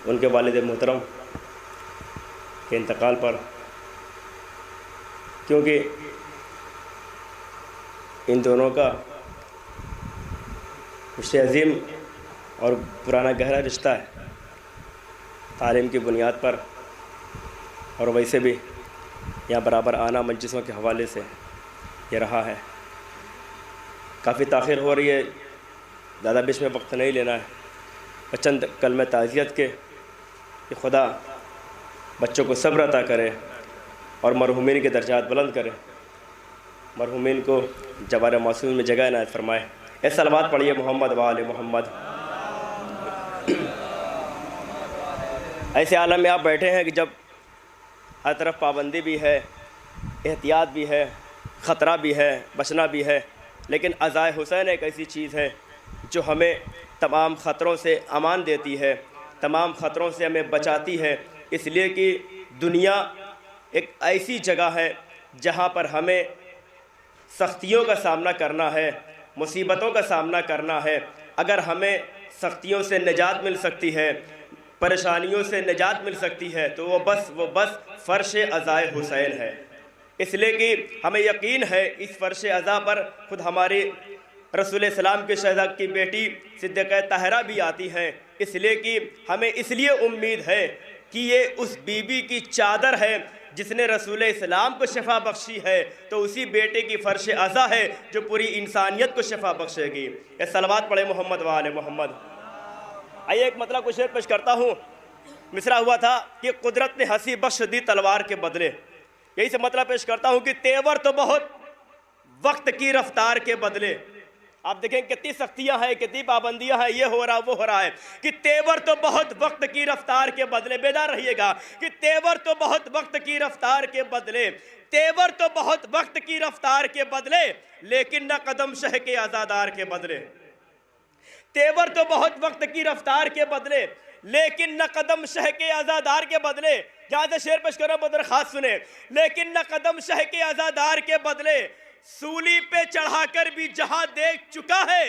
ان کے والد محترم کے انتقال پر، کیونکہ ان دونوں کا رشتہ عظیم اور پرانا گہرا رشتہ ہے، تعلیم کی بنیاد پر، اور ویسے بھی یہاں برابر آنا مجلسوں کے حوالے سے یہ رہا ہے۔ کافی تاخیر ہو رہی ہے، زیادہ بیچ میں وقت نہیں لینا ہے، چند کلمہ تعزیت کے کہ خدا بچوں کو صبر عطا کرے اور مرحومین کے درجات بلند کرے، مرحومین کو جوار معصومین میں جگہ عنایت فرمائے۔ اے صلوات پڑھیے محمد و آل محمد۔ ایسے عالم میں آپ بیٹھے ہیں کہ جب ہر طرف پابندی بھی ہے، احتیاط بھی ہے، خطرہ بھی ہے، بچنا بھی ہے، لیکن عزائے حسین ایک ایسی چیز ہے جو ہمیں تمام خطروں سے امان دیتی ہے، تمام خطروں سے ہمیں بچاتی ہے، اس لیے کہ دنیا ایک ایسی جگہ ہے جہاں پر ہمیں سختیوں کا سامنا کرنا ہے، مصیبتوں کا سامنا کرنا ہے۔ اگر ہمیں سختیوں سے نجات مل سکتی ہے، پریشانیوں سے نجات مل سکتی ہے تو وہ بس فرش عزائے حسین ہے، اس لیے کہ ہمیں یقین ہے اس فرش عزا پر خود ہماری رسول السلام کے شہزاد کی بیٹی صدیقہ طاہرہ بھی آتی ہیں، اس لیے کہ ہمیں اس لیے امید ہے کہ یہ اس بی بی کی چادر ہے جس نے رسول اسلام کو شفا بخشی ہے، تو اسی بیٹے کی فرش عزا ہے جو پوری انسانیت کو شفا بخشے گی۔ یہ صلوات پڑھے محمد و آل محمد۔ آئیے ایک مطلب کو شعر پیش کرتا ہوں۔ مصرع ہوا تھا کہ قدرت نے ہنسی بخش دی تلوار کے بدلے، یہی سے مطلب پیش کرتا ہوں کہ تیور تو بہت وقت کی رفتار کے بدلے۔ آپ دیکھیں کتنی سختیاں ہیں، کتنی پابندیاں ہیں، یہ ہو رہا وہ ہو رہا ہے کہ تیور تو بہت وقت کی رفتار کے بدلے۔ بیدار رہیے گا کہ تیور تو بہت وقت کی رفتار کے بدلے، تیور تو بہت وقت کی رفتار کے بدلے، لیکن نہ قدم شہ کے عزادار کے بدلے۔ تیور تو بہت وقت کی رفتار کے بدلے، لیکن نہ قدم شہ کے عزادار کے بدلے۔ جہاں سے شعر پیش کرو بدر خاص سنیں، لیکن نہ قدم شہ کے عزادار کے بدلے، سولی پہ چڑھا کر بھی جہاں دیکھ چکا ہے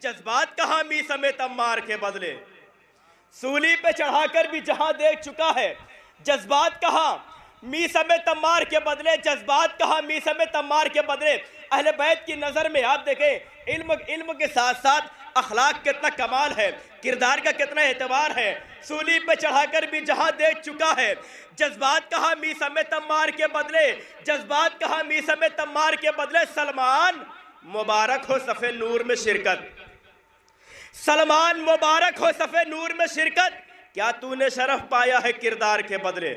جذبات کہاں میثم تمار کے بدلے۔ سولی پہ چڑھا کر بھی جہاں دیکھ چکا ہے جذبات کہاں میثم تمار کے بدلے، جذبات کہاں میثم تمار کے بدلے۔ اہل بیت کی نظر میں آپ دیکھیں علم کے ساتھ ساتھ اخلاق کتنا کمال ہے، کردار کا کتنا اعتبار ہے۔ سولی پہ چڑھا کر بھی جہاں دیکھ چکا ہے جذبات کہاں میثم تمار کے بدلے، جذبات کہاں میثم تمار کے بدلے۔ سلمان مبارک ہو صف نور میں شرکت، سلمان مبارک ہو صف نور میں شرکت، کیا تو نے شرف پایا ہے کردار کے بدلے۔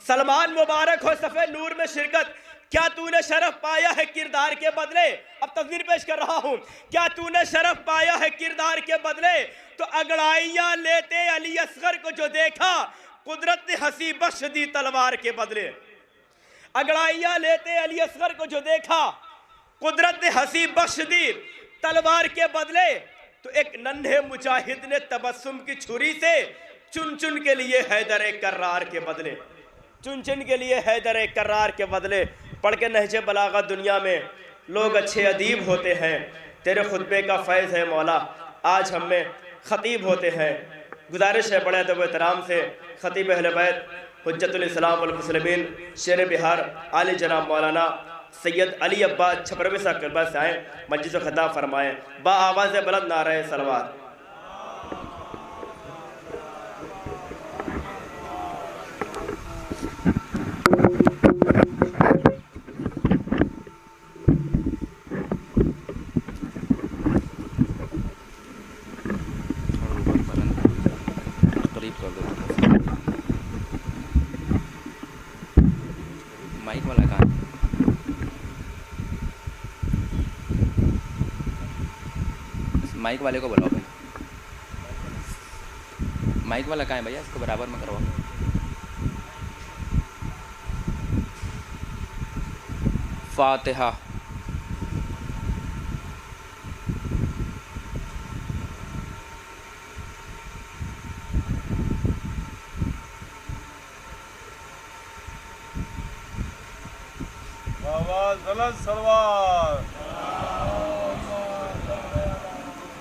سلمان مبارک ہو صف نور میں شرکت، کیا تو نے شرف پایا ہے کردار کے بدلے۔ اب تصویر پیش کر رہا ہوں، کیا تو نے شرف پایا ہے کردار کے بدلے، تو اگڑائیاں لیتے علی اصغر کو جو دیکھا قدرت نے ہنسی بخش دی تلوار کے بدلے۔ اگڑائیاں لیتے علی اصغر کو جو دیکھا قدرت نے ہنسی بخش دی تلوار کے بدلے، تو ایک ننھے مجاہد نے تبسم کی چھری سے چن چن کے لیے حیدر کرار کے بدلے، چن چن کے لیے حیدر کرار کے بدلے۔ پڑھ کے نہج بلاغت دنیا میں لوگ اچھے ادیب ہوتے ہیں، تیرے خطبے کا فیض ہے مولا آج ہم میں خطیب ہوتے ہیں۔ گزارش ہے بڑے ادب و احترام سے خطیب اہل بیت حجت الاسلام والمسلمین شیر بہار عالی جناب مولانا سید علی عباس چھپروی صاحب کے پاس آئیں، مجلس و خطاب فرمائیں، با آواز بلند نعرہ صلوات۔ مائک والا کہاں؟ مائک والے کو بلاؤ بھائی، مائک والا کہاں ہے بھیا، اس کو برابر میں کرواؤ۔ فاتحہ۔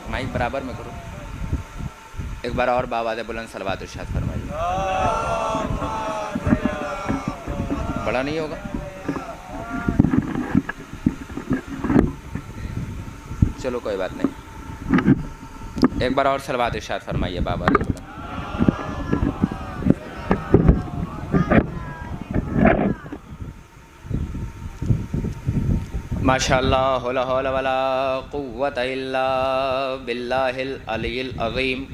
مائک برابر میں کرو۔ ایک بار اور بآواز بلند صلوات ارشاد فرمائیے. بڑا نہیں ہوگا؟ چلو کوئی بات نہیں. ایک بار اور صلوات ارشاد فرمائیے بابا بلند. ماشاء اللہ لا حول ولا قوة الا باللہ العلی العظیم.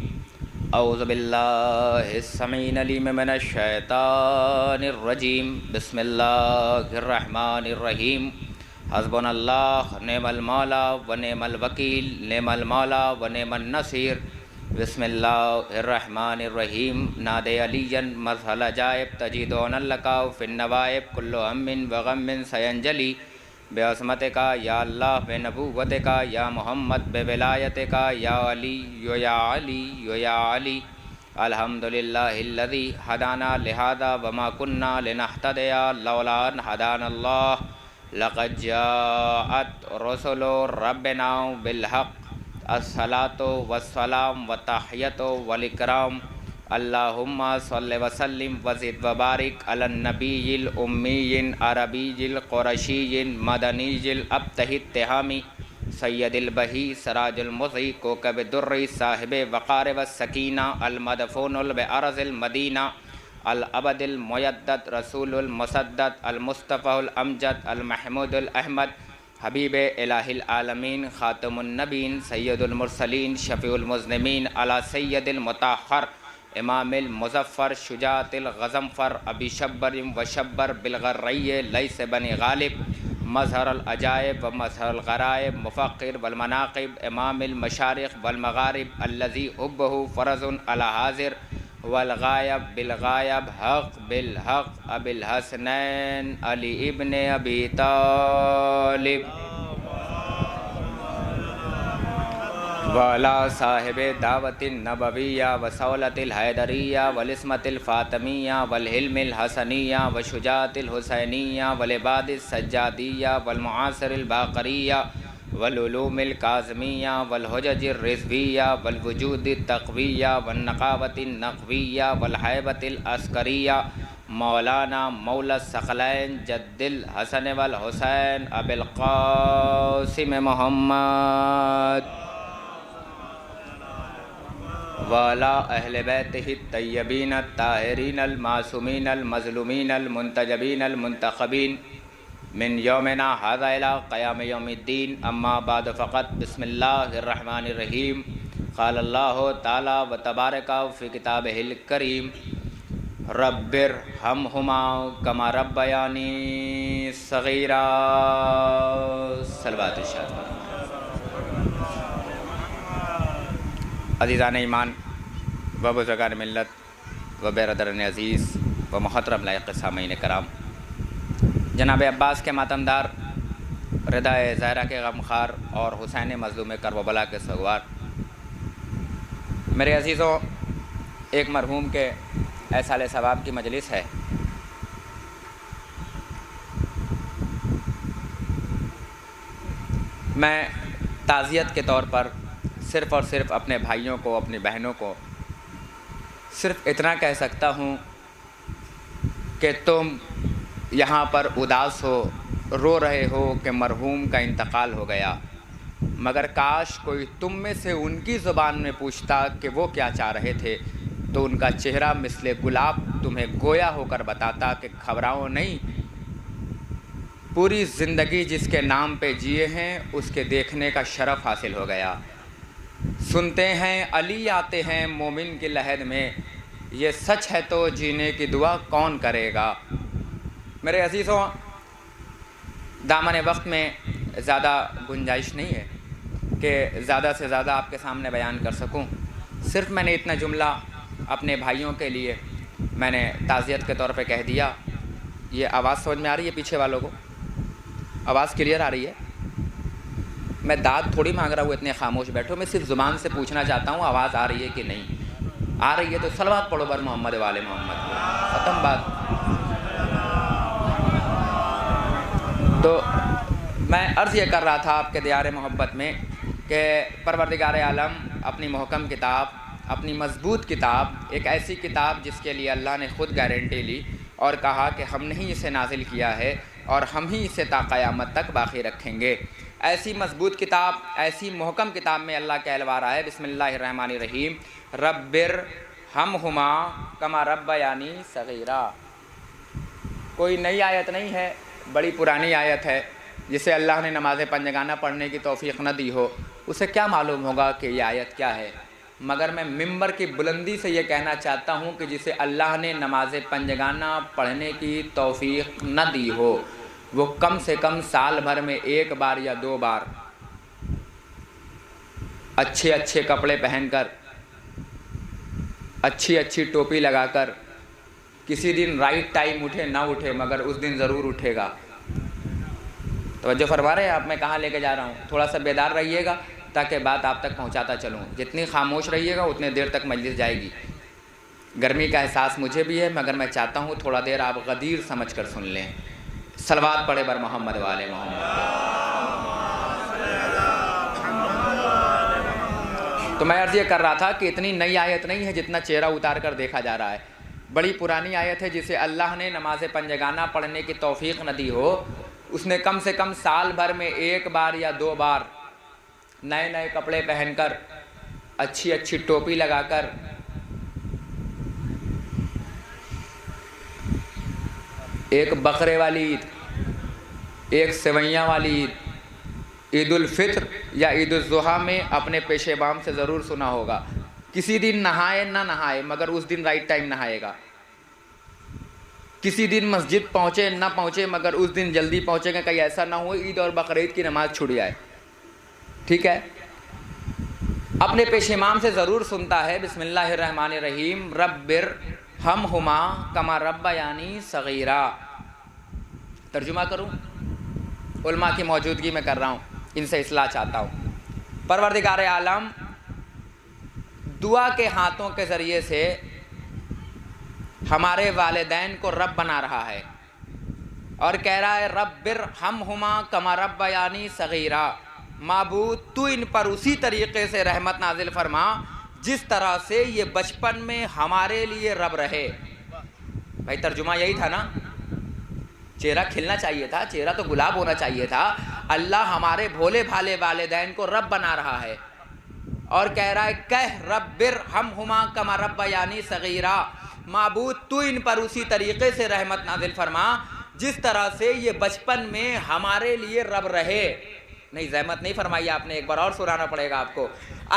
اعوذ باللہ السمیع العلیم من الشیطان الرجیم. بسم اللہ الرحمن الرحیم. حسبنا اللہ نعم المولا و نعم الوکیل. نعم المولا و نعم النصیر. بسم اللہ الرحمن الرحیم. نادے علیًا مظہر عجائب تجیدون اللقاء فی النوائب کل ہم و غم سینجلی بعظمت کا یا اللہ بے نبوت کا یا محمد بے ولایت کا یا علی یا علی یا علی. الحمدللہ الذی ہدانا لہذا وما کننا لنہتدی لولا ان ہدانا اللہ. لقد جاءت رسل ربنا بالحق. الصلاۃ والسلام والتحیۃ والاکرام. اللہم صلی وسلم وزد وبارک علی النبی الامی عربی القرشی مدنی الابتہ التہامی سید البہی سراج المضی کوکب الدری صاحب وقار والسکینہ المدفون بعرض المدینہ الابد المیدد رسول المسدد المصطفى الامجد المحمود الاحمد حبیب الہ العالمین خاتم النبین سید المرسلین شفیع المذنبین علی سید المطہر امام المظفر شجاعت الغضنفر ابی شبر و شبر بالغرّی لیس بن غالب مظہر العجائب و مظہر الغرائب مفقر والمناقب امام المشارق والمغارب الذی حبہ فرض علی حاضر والغائب بالغائب حق بالحق ابی الحسنین علی ابن ابی طالب وعلی صاحب دعوت النبویہ وصولت الحیدریہ والعصمت الفاطمیہ والحلم الحسنیہ وشجاعت الحسینیہ والعباد السجادیہ والمعاصر الباقریہ والعلوم الکاظمیہ والحجج الرضویہ والوجود التقویہ والنقاوت النقویہ والحیبت العسکریہ مولانا مولا الثقلین جد الحسن والحسین ابی القاسم محمد وعلی اہل بیتہ الطیبین الطاہرین المعصومین المظلومین المنتجبین المنتخبین من یومنا ھذا الی قیام یوم الدین. اما بعد فقط بسم اللہ الرحمن الرحیم. قال اللہ تعالی و تبارک فی کتابہ الکریم رب ارحمہما کما ربیانی صغیرا. صلوات ارشاد. عزیزان ایمان و بزرگان ملت و برادران عزیز و محترم لائق سامعین کرام، جناب عباس کے ماتمدار، ردائے زہرا کے غمخوار اور حسین مظلوم کربلا کے سوگوار، میرے عزیزوں، ایک مرحوم کے ایصال ثواب کی مجلس ہے. میں تعزیت کے طور پر صرف اور صرف اپنے بھائیوں کو، اپنی بہنوں کو صرف اتنا کہہ سکتا ہوں کہ تم یہاں پر اداس ہو، رو رہے ہو کہ مرحوم کا انتقال ہو گیا، مگر کاش کوئی تم میں سے ان کی زبان میں پوچھتا کہ وہ کیا چاہ رہے تھے، تو ان کا چہرہ مثل گلاب تمہیں گویا ہو کر بتاتا کہ گھبراؤ نہیں، پوری زندگی جس کے نام پہ جیے ہیں اس کے دیکھنے کا شرف حاصل ہو گیا. سنتے ہیں علی آتے ہیں مومن کی لحد میں، یہ سچ ہے تو جینے کی دعا کون کرے گا. میرے عزیزوں، دامن وقت میں زیادہ گنجائش نہیں ہے کہ زیادہ سے زیادہ آپ کے سامنے بیان کر سکوں. صرف میں نے اتنا جملہ اپنے بھائیوں کے لیے میں نے تعزیت کے طور پہ کہہ دیا. یہ آواز سمجھ میں آ رہی ہے؟ پیچھے والوں کو آواز کلیئر آ رہی ہے؟ میں داد تھوڑی مانگ رہا ہوں اتنے خاموش بیٹھو، میں صرف زبان سے پوچھنا چاہتا ہوں آواز آ رہی ہے کہ نہیں آ رہی ہے. تو صلوات پڑھو بر محمد والے محمد. ختم بات. تو میں عرض یہ کر رہا تھا آپ کے دیار محبت میں کہ پروردگار عالم اپنی محکم کتاب اپنی مضبوط کتاب، ایک ایسی کتاب جس کے لیے اللہ نے خود گارنٹی لی اور کہا کہ ہم نے ہی اسے نازل کیا ہے اور ہم ہی اسے تا قیامت تک باقی رکھیں گے، ایسی مضبوط کتاب، ایسی محکم کتاب میں اللہ کہلوا رہا ہے بسم اللہ الرحمن الرحیم رب ارحمہما کما ربیانی صغیرا۔ کوئی نئی آیت نہیں ہے، بڑی پرانی آیت ہے، جسے اللہ نے نماز پنجگانہ پڑھنے کی توفیق نہ دی ہو اسے کیا معلوم ہوگا کہ یہ آیت کیا ہے، مگر میں ممبر کی بلندی سے یہ کہنا چاہتا ہوں کہ جسے اللہ نے نماز پنجگانہ پڑھنے کی توفیق نہ دی ہو وہ کم سے کم سال بھر میں ایک بار یا دو بار اچھے اچھے کپڑے پہن کر، اچھی اچھی ٹوپی لگا کر، کسی دن رائٹ ٹائم اٹھے نہ اٹھے مگر اس دن ضرور اٹھے گا۔ توجہ فرما رہے ہیں آپ، میں کہاں لے کے جا رہا ہوں؟ تھوڑا سا بیدار رہیے گا تاکہ بات آپ تک پہنچاتا چلوں، جتنی خاموش رہیے گا اتنے دیر تک مجلس جائے گی۔ گرمی کا احساس مجھے بھی ہے مگر میں چاہتا ہوں تھوڑا دیر آپ غدیر سمجھ کر سن لیں۔ صلوات پڑھے بر محمد والے محمد۔ تو میں عرض یہ کر رہا تھا کہ اتنی نئی آیت نہیں ہے جتنا چہرہ اتار کر دیکھا جا رہا ہے، بڑی پرانی آیت ہے جسے اللہ نے نماز پنجگانہ پڑھنے کی توفیق نہ دی ہو اس نے کم سے کم سال بھر میں ایک بار یا دو بار نئے نئے کپڑے پہن کر، اچھی اچھی ٹوپی لگا کر، ایک بقرے والی عید، ایک سوئیاں والی عید، عید الفطر یا عید الاضحیٰ میں اپنے پیش بام سے ضرور سنا ہوگا، کسی دن نہائے نہ نہائے مگر اس دن رائٹ ٹائم نہائے گا، کسی دن مسجد پہنچے نہ پہنچے مگر اس دن جلدی پہنچے گا، کہیں ایسا نہ ہو عید اور بقرعید کی نماز چھوٹ جائے، ٹھیک ہے؟ اپنے پیش امام سے ضرور سنتا ہے بسم اللہ الرحمن الرحیم رب ارحمہما کما ربیانی صغیرا۔ ترجمہ کروں؟ علماء کی موجودگی میں کر رہا ہوں، ان سے اصلاح چاہتا ہوں۔ پروردگار عالم دعا کے ہاتھوں کے ذریعے سے ہمارے والدین کو رب بنا رہا ہے اور کہہ رہا ہے رب ارحمہما کما ربیانی صغیرا، معبود تو ان پر اسی طریقے سے رحمت نازل فرما جس طرح سے یہ بچپن میں ہمارے لیے رب رہے۔ بھائی ترجمہ یہی تھا نا، چہرہ کھلنا چاہیے تھا، چہرہ تو گلاب ہونا چاہیے تھا۔ اللہ ہمارے بھولے بھالے والدین کو رب بنا رہا ہے اور کہہ رہا ہے کہہ رب ارحمہما کما ربیانی صغیرا، معبود تو ان پر اسی طریقے سے رحمت نازل فرما جس طرح سے یہ بچپن میں ہمارے لیے رب رہے۔ نہیں زحمت نہیں فرمائی آپ نے، ایک بار اور سنانا پڑے گا آپ کو۔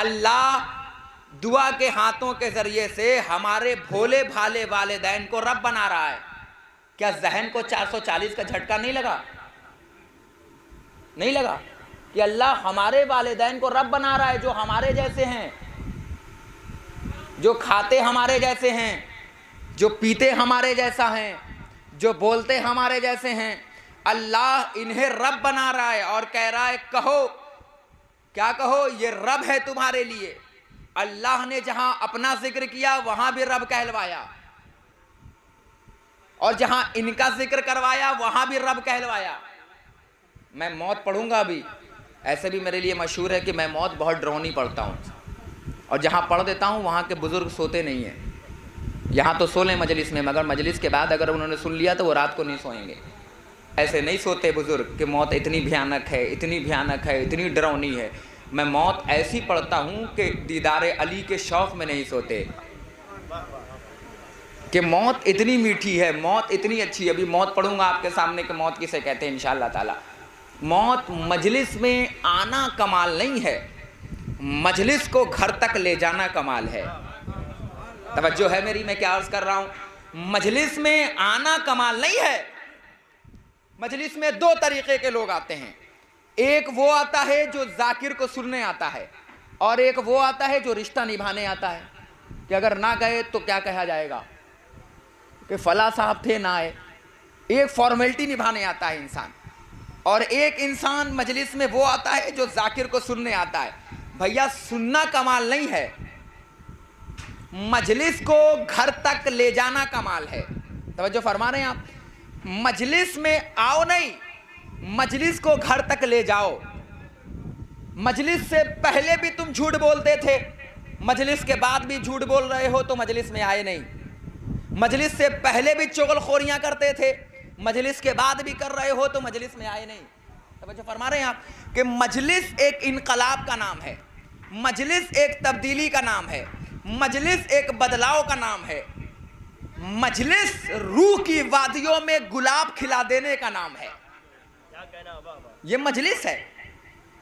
اللہ دعا کے ہاتھوں کے ذریعے سے ہمارے بھولے بھالے والدین کو رب بنا رہا ہے۔ کیا ذہن کو 440 کا جھٹکا نہیں لگا؟ نہیں لگا کہ اللہ ہمارے والدین کو رب بنا رہا ہے جو ہمارے جیسے ہیں، جو کھاتے ہمارے جیسے ہیں، جو پیتے ہمارے جیسا ہیں، جو بولتے ہمارے جیسے ہیں۔ اللہ انہیں رب بنا رہا ہے اور کہہ رہا ہے کہو، کیا کہو؟ یہ رب ہے تمہارے لیے۔ اللہ نے جہاں اپنا ذکر کیا وہاں بھی رب کہلوایا اور جہاں ان کا ذکر کروایا وہاں بھی رب کہلوایا۔ میں موت پڑھوں گا ابھی، ایسے بھی میرے لیے مشہور ہے کہ میں موت بہت ڈرونی پڑھتا ہوں اور جہاں پڑھ دیتا ہوں وہاں کے بزرگ سوتے نہیں ہیں۔ یہاں تو سو لیں مجلس میں مگر مجلس کے بعد اگر انہوں نے سن لیا تو وہ رات کو نہیں سوئیں گے۔ ایسے نہیں سوتے بزرگ کہ موت اتنی بھیانک ہے، اتنی بھیانک ہے، اتنی ڈراؤنی ہے۔ میں موت ایسی پڑھتا ہوں کہ دیدار علی کے شوق میں نہیں سوتے، کہ موت اتنی میٹھی ہے، موت اتنی اچھی ہے۔ ابھی موت پڑھوں گا آپ کے سامنے کہ موت کسے کہتے ہیں انشاءاللہ تعالی۔ موت مجلس میں آنا کمال نہیں ہے، مجلس کو گھر تک لے جانا کمال ہے۔ توجہ ہے میری، میں کیا عرض کر رہا ہوں؟ مجلس میں آنا کمال نہیں ہے۔ مجلس میں دو طریقے کے لوگ آتے ہیں، ایک وہ آتا ہے جو ذاکر کو سننے آتا ہے اور ایک وہ آتا ہے جو رشتہ نبھانے آتا ہے کہ اگر نہ گئے تو کیا کہا جائے گا کہ فلاں صاحب تھے نہ آئے۔ ایک فارمیلٹی نبھانے آتا ہے انسان، اور ایک انسان مجلس میں وہ آتا ہے جو ذاکر کو سننے آتا ہے۔ بھیا سننا کمال نہیں ہے، مجلس کو گھر تک لے جانا کمال ہے۔ توجہ فرما رہے ہیں آپ؟ مجلس میں آؤ نہیں، مجلس کو گھر تک لے جاؤ۔ مجلس سے پہلے بھی تم جھوٹ بولتے تھے، مجلس کے بعد بھی جھوٹ بول رہے ہو تو مجلس میں آئے نہیں. مجلس سے پہلے بھی چغل خوریاں کرتے تھے, مجلس کے بعد بھی کر رہے ہو تو مجلس میں آئے نہیں. توجہ فرما رہے ہیں آپ کہ مجلس ایک انقلاب کا نام ہے, مجلس ایک تبدیلی کا نام ہے, مجلس ایک بدلاؤ کا نام ہے, مجلس روح کی وادیوں میں گلاب کھلا دینے کا نام ہے. یہ مجلس ہے.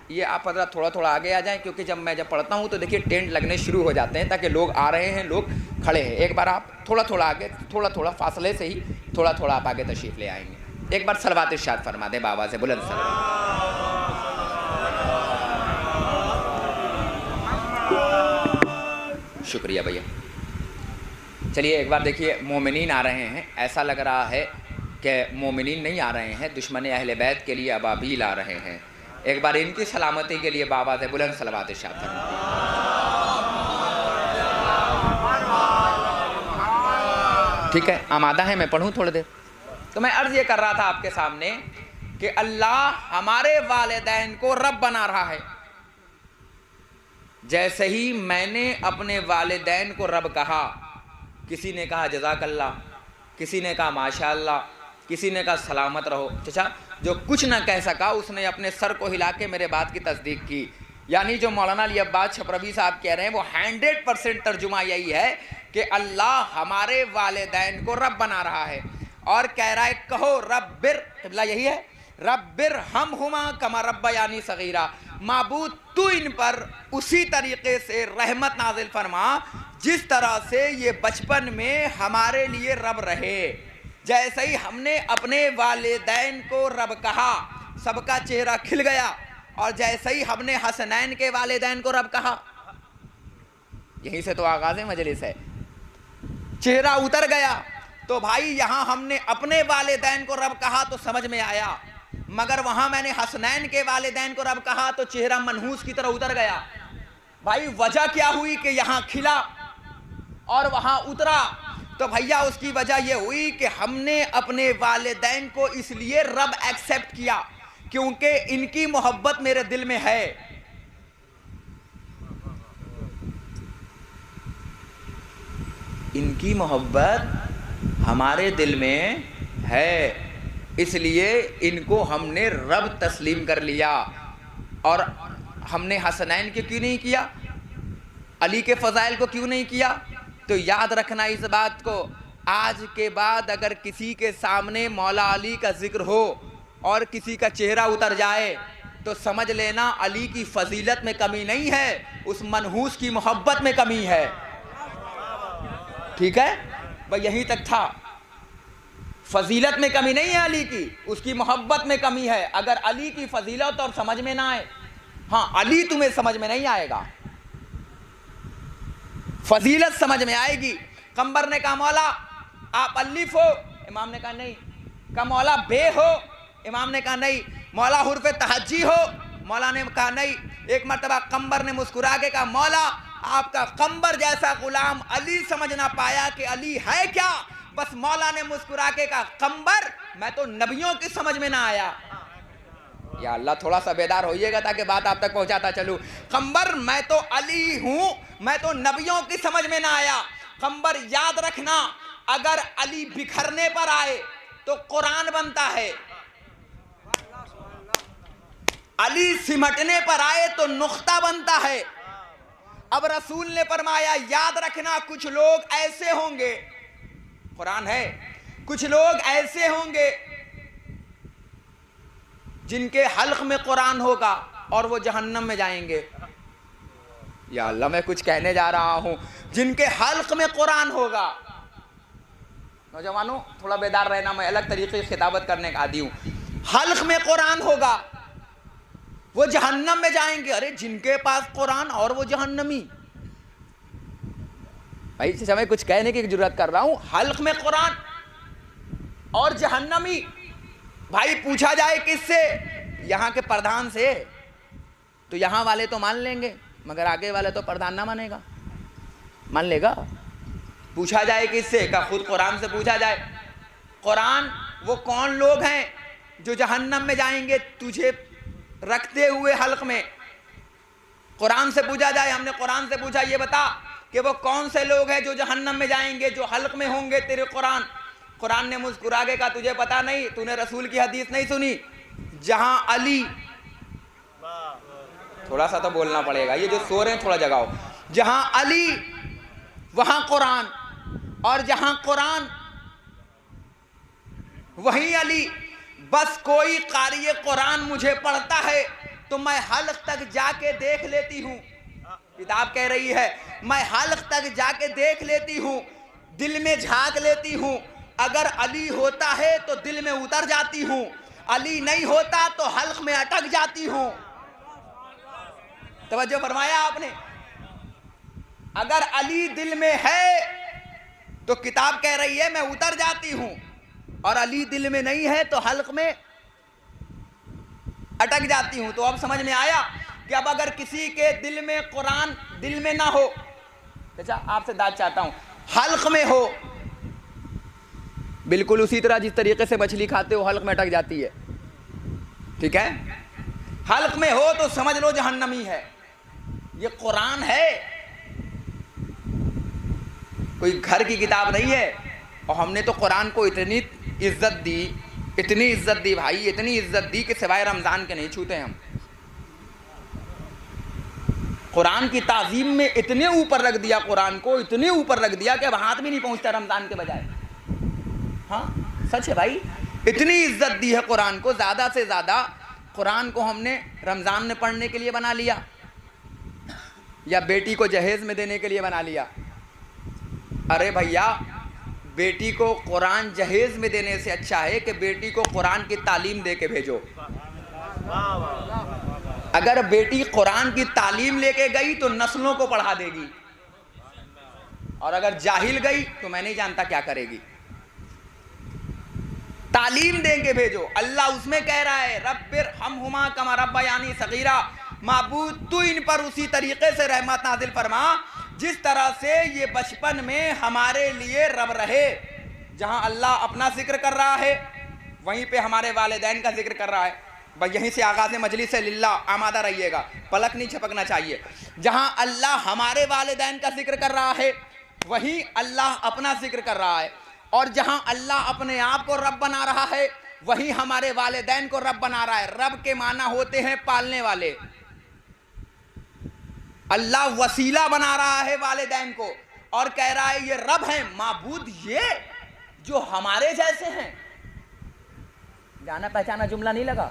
یہ آپ حضرات تھوڑا تھوڑا آگے آ جائیں, کیونکہ جب پڑھتا ہوں تو دیکھیے ٹینٹ لگنے شروع ہو جاتے ہیں, تاکہ لوگ آ رہے ہیں, لوگ کھڑے ہیں. ایک بار آپ تھوڑا تھوڑا آگے, تھوڑا تھوڑا فاصلے سے ہی تھوڑا تھوڑا آپ آگے تشریف لے آئیں گے. ایک بار صلوات ارشاد فرما دیں بابا سے بلند صلوات. شکریہ بھیا. چلیے ایک بار دیکھیے, مومنین آ رہے ہیں. ایسا لگ رہا ہے کہ مومنین نہیں آ رہے ہیں, دشمن اہل بیت کے لیے ابابیل آ رہے ہیں. ایک بار ان کی سلامتی کے لیے بابا سے بلند صلوات ارشاد فرمائیں. ٹھیک ہے, آمادہ ہیں, میں پڑھوں تھوڑی دیر. تو میں عرض یہ کر رہا تھا آپ کے سامنے کہ اللہ ہمارے والدین کو رب بنا رہا ہے. جیسے ہی میں نے اپنے والدین کو رب کہا, کسی نے کہا جزاک اللہ, کسی نے کہا ماشاء اللہ, کسی نے کہا سلامت رہو. چچا جو کچھ نہ کہہ سکا اس نے اپنے سر کو ہلا کے میرے بات کی تصدیق کی. یعنی جو مولانا علی عباس چھپروی صاحب کہہ رہے ہیں وہ 100% ترجمہ یہی ہے کہ اللہ ہمارے والدین کو رب بنا رہا ہے, اور کہہ رہا ہے کہو ربر, قبلہ یہی ہے, ربر ہمہما کما ربیانی صغیرا, معبود تو ان پر اسی طریقے سے رحمت نازل فرما جس طرح سے یہ بچپن میں ہمارے لیے رب رہے. جیسے ہی ہم نے اپنے والدین کو رب کہا سب کا چہرہ کھل گیا, اور جیسے ہی ہم نے حسنین کے والدین کو رب کہا, یہیں سے تو آغاز مجلس ہے, چہرہ اتر گیا. تو بھائی یہاں ہم نے اپنے والدین کو رب کہا تو سمجھ میں آیا, مگر وہاں میں نے حسنین کے والدین کو رب کہا تو چہرہ منحوس کی طرح اتر گیا. بھائی وجہ کیا ہوئی کہ یہاں کھلا اور وہاں اترا؟ تو بھیا اس کی وجہ یہ ہوئی کہ ہم نے اپنے والدین کو اس لیے رب ایکسیپٹ کیا کیونکہ ان کی محبت میرے دل میں ہے. ان کی محبت ہمارے دل میں ہے, اس لیے ان کو ہم نے رب تسلیم کر لیا. اور ہم نے حسنین کو کیوں نہیں کیا, علی کے فضائل کو کیوں نہیں کیا؟ تو یاد رکھنا اس بات کو, آج کے بعد اگر کسی کے سامنے مولا علی کا ذکر ہو اور کسی کا چہرہ اتر جائے تو سمجھ لینا علی کی فضیلت میں کمی نہیں ہے, اس منحوس کی محبت میں کمی ہے. ٹھیک ہے بھائی, یہیں تک تھا. فضیلت میں کمی نہیں ہے علی کی, اس کی محبت میں کمی ہے. اگر علی کی فضیلت اور سمجھ میں نہ آئے, ہاں علی تمہیں سمجھ میں نہیں آئے گا, فضیلت سمجھ میں آئے گی. قمبر نے کہا مولا آپ الف ہو, امام نے کہا نہیں. کہا مولا بے ہو, امام نے کہا نہیں. مولا حرف تہجی ہو, مولا نے کہا نہیں. ایک مرتبہ قمبر نے مسکرا کے کہا مولا آپ کا قمبر جیسا غلام علی سمجھ نہ پایا کہ علی ہے کیا. بس مولا نے مسکرا کے کہا قمبر میں تو نبیوں کی سمجھ میں نہ آیا. یا اللہ تھوڑا سا بیدار ہوئیے گا تاکہ بات آپ تک پہنچاتا چلوں. قمبر میں تو علی ہوں, میں تو نبیوں کی سمجھ میں نہ آیا. قمبر یاد رکھنا, اگر علی بکھرنے پر آئے تو قرآن بنتا ہے, علی سمٹنے پر آئے تو نقطہ بنتا ہے. اب رسول نے فرمایا یاد رکھنا کچھ لوگ ایسے ہوں گے, قرآن ہے, کچھ لوگ ایسے ہوں گے جن کے حلق میں قرآن ہوگا اور وہ جہنم میں جائیں گے. یا اللہ میں کچھ کہنے جا رہا ہوں, جن کے حلق میں قرآن ہوگا. نوجوانوں تھوڑا بیدار رہنا, میں الگ طریقے سے خطابت کرنے کا عادی ہوں. حلق میں قرآن ہوگا وہ جہنم میں جائیں گے. ارے جن کے پاس قرآن اور وہ جہنمی. بھائی میں کچھ کہنے کی ضرورت کر رہا ہوں, حلق میں قرآن اور جہنمی. بھائی پوچھا جائے کس سے, یہاں کے پردھان سے, تو یہاں والے تو مان لیں گے مگر آگے والے تو پردھان نہ مانے گا. مان لے گا؟ پوچھا جائے کس سے, کہ خود قرآن سے پوچھا جائے. قرآن وہ کون لوگ ہیں جو جہنم میں جائیں گے تجھے رکھتے ہوئے حلق میں؟ قرآن سے پوچھا جائے، ہم نے قرآن سے پوچھا یہ بتا کہ وہ کون سے لوگ ہیں جو جہنم میں جائیں گے، جو حلق میں ہوں گے تیرے قرآن نے مسکرا کے کہا تجھے پتا نہیں، تو نے رسول کی حدیث نہیں سنی، جہاں علی، تھوڑا سا تو بولنا پڑے گا، یہ جو سو رہے ہیں تھوڑا جگاؤ، جہاں علی وہاں قرآن، اور جہاں قرآن وہیں علی، بس کوئی قاری قرآن مجھے پڑھتا ہے تو میں حلق تک جا کے دیکھ لیتی ہوں، کتاب کہہ رہی ہے میں حلق تک جا کے دیکھ لیتی ہوں، دل میں جھانک لیتی ہوں، اگر علی ہوتا ہے تو دل میں اتر جاتی ہوں، علی نہیں ہوتا تو حلق میں اٹک جاتی ہوں۔ توجہ فرمایا آپ نے؟ اگر علی دل میں ہے تو کتاب کہہ رہی ہے میں اتر جاتی ہوں، اور علی دل میں نہیں ہے تو حلق میں اٹک جاتی ہوں۔ تو اب سمجھ میں آیا کہ اب اگر کسی کے دل میں قرآن دل میں نہ ہو، اچھا آپ سے داد چاہتا ہوں، حلق میں ہو، بالکل اسی طرح جس طریقے سے مچھلی کھاتے ہو حلق میں اٹک جاتی ہے، ٹھیک ہے، حلق میں ہو تو سمجھ لو جہنمی ہے۔ یہ قرآن ہے، کوئی گھر کی کتاب نہیں ہے، اور ہم نے تو قرآن کو اتنی عزت دی، اتنی عزت دی بھائی، اتنی عزت دی کہ سوائے رمضان کے نہیں چھوتے ہم۔ قرآن کی تعظیم میں اتنے اوپر رکھ دیا، قرآن کو اتنے اوپر رکھ دیا کہ اب ہاتھ بھی نہیں پہنچتا رمضان کے بجائے۔ ہاں سچ ہے بھائی، اتنی عزت دی ہے قرآن کو، زیادہ سے زیادہ قرآن کو ہم نے رمضان میں پڑھنے کے لیے بنا لیا، یا بیٹی کو جہیز میں دینے کے لیے بنا لیا۔ ارے بھیا، بیٹی کو قرآن جہیز میں دینے سے اچھا ہے کہ بیٹی کو قرآن کی تعلیم دے کے بھیجو۔ اگر بیٹی قرآن کی تعلیم لے کے گئی تو نسلوں کو پڑھا دے گی، اور اگر جاہل گئی تو میں نہیں جانتا کیا کرے گی۔ تعلیم دے کے بھیجو۔ اللہ اس میں کہہ رہا ہے رب ارحمہما کما ربیانی صغیرا، معبود تو ان پر اسی طریقے سے رحمت نازل فرما جس طرح سے یہ بچپن میں ہمارے لیے رب رہے۔ جہاں اللہ اپنا ذکر کر رہا ہے وہیں پہ ہمارے والدین کا ذکر کر رہا ہے۔ بس یہیں سے آغاز مجلس للہ، آمادہ رہیے گا، پلک نہیں جھپکنا چاہیے۔ جہاں اللہ ہمارے والدین کا ذکر کر رہا ہے وہیں اللہ اپنا ذکر کر رہا ہے، اور جہاں اللہ اپنے آپ کو رب بنا رہا ہے وہیں ہمارے والدین کو رب بنا رہا ہے۔ رب کے معنی ہوتے ہیں پالنے والے۔ اللہ وسیلہ بنا رہا ہے والدین کو اور کہہ رہا ہے یہ رب ہیں، معبود یہ جو ہمارے جیسے ہیں۔ جانا پہچانا جملہ نہیں لگا؟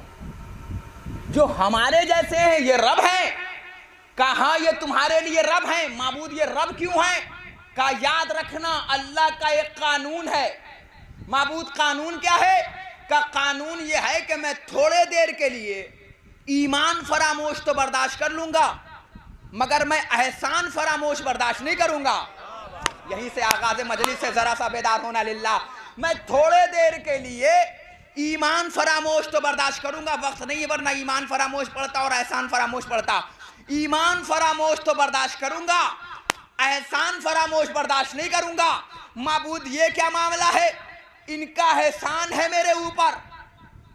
جو ہمارے جیسے ہیں یہ رب ہیں۔ کہا یہ تمہارے لیے رب ہیں، معبود یہ رب کیوں ہیں؟ کہا یاد رکھنا اللہ کا ایک قانون ہے۔ معبود قانون کیا ہے؟ کہا قانون یہ ہے کہ میں تھوڑے دیر کے لیے ایمان فراموش تو برداشت کر لوں گا، مگر میں احسان فراموش برداشت نہیں کروں گا۔ یہیں سے آغاز مجلس سے ذرا سا بیدار ہونا للہ۔ میں تھوڑے دیر کے لیے ایمان فراموش تو برداشت کروں گا، وقت نہیں ورنہ ایمان فراموش پڑھتا اور احسان فراموش پڑھتا۔ ایمان فراموش تو برداشت کروں گا، احسان فراموش برداشت نہیں کروں گا۔ معبود یہ کیا معاملہ ہے؟ ان کا احسان ہے میرے اوپر۔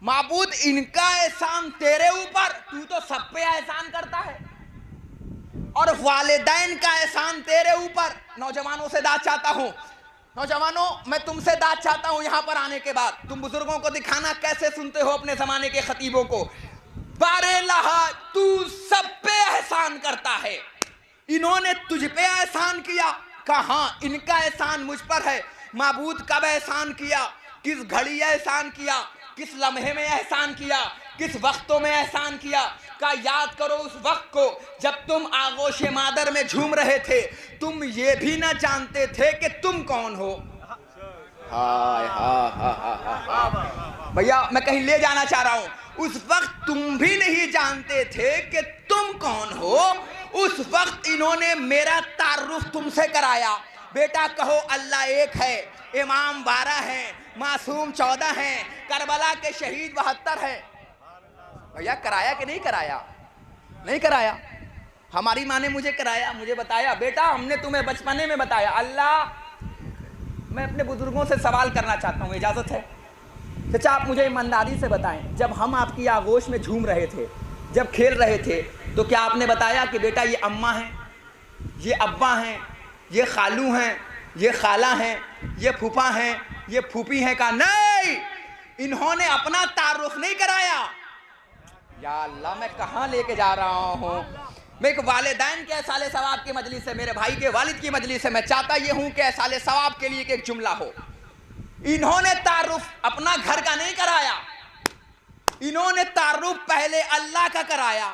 معبود ان کا احسان تیرے اوپر، تو تو سب پہ احسان کرتا ہے، اور والدین کا احسان تیرے اوپر۔ نوجوانوں سے داد چاہتا ہوں، نوجوانوں میں تم سے داد چاہتا ہوں یہاں پر آنے کے بعد، تم بزرگوں کو دکھانا کیسے سنتے ہو اپنے زمانے کے خطیبوں کو۔ بارے لہا تو سب پہ احسان کرتا ہے، انہوں نے تجھ پہ احسان کیا، کہاں ان کا احسان مجھ پر ہے۔ معبود کب احسان کیا؟ کس گھڑی احسان کیا؟ کس لمحے میں احسان کیا؟ کس وقتوں میں احسان کیا؟ کا یاد کرو اس وقت کو جب تم آغوش مادر میں جھوم رہے تھے، تم یہ بھی نہ جانتے تھے کہ تم کون ہو۔ ہائے بھیا میں کہیں لے جانا چاہ رہا ہوں، اس وقت تم بھی نہیں جانتے تھے کہ تم کون ہو۔ اس وقت انہوں نے میرا تعارف تم سے کرایا۔ بیٹا کہو اللہ ایک ہے، امام 12 ہیں، معصوم 14 ہیں، کربلا کے شہید 72 ہیں۔ بھیا کرایا کہ نہیں کرایا؟ نہیں کرایا۔ ہماری ماں نے مجھے کرایا، مجھے بتایا بیٹا ہم نے تمہیں بچپنے میں بتایا۔ اللہ میں اپنے بزرگوں سے سوال کرنا چاہتا ہوں، اجازت ہے؟ چچا آپ مجھے ایمانداری سے بتائیں، جب ہم آپ کی آغوش میں جھوم رہے تھے، جب کھیل رہے تھے تو کیا آپ نے بتایا کہ بیٹا یہ اماں ہیں، یہ ابا ہیں، یہ خالو ہیں، یہ خالہ ہیں، یہ پھوپھا ہیں، یہ پھوپھی ہیں؟ کہا نہیں، انہوں نے اپنا تعارف نہیں کرایا۔ یا اللہ میں کہاں لے کے جا رہا ہوں؟ میں ایک والدین کے احصال ثواب کی مجلس سے، میرے بھائی کے والد کی مجلس سے میں چاہتا یہ ہوں کہ احصال ثواب کے لیے ایک جملہ ہو۔ انہوں نے تعارف اپنا گھر کا نہیں کرایا، انہوں نے تعارف پہلے اللہ کا کرایا۔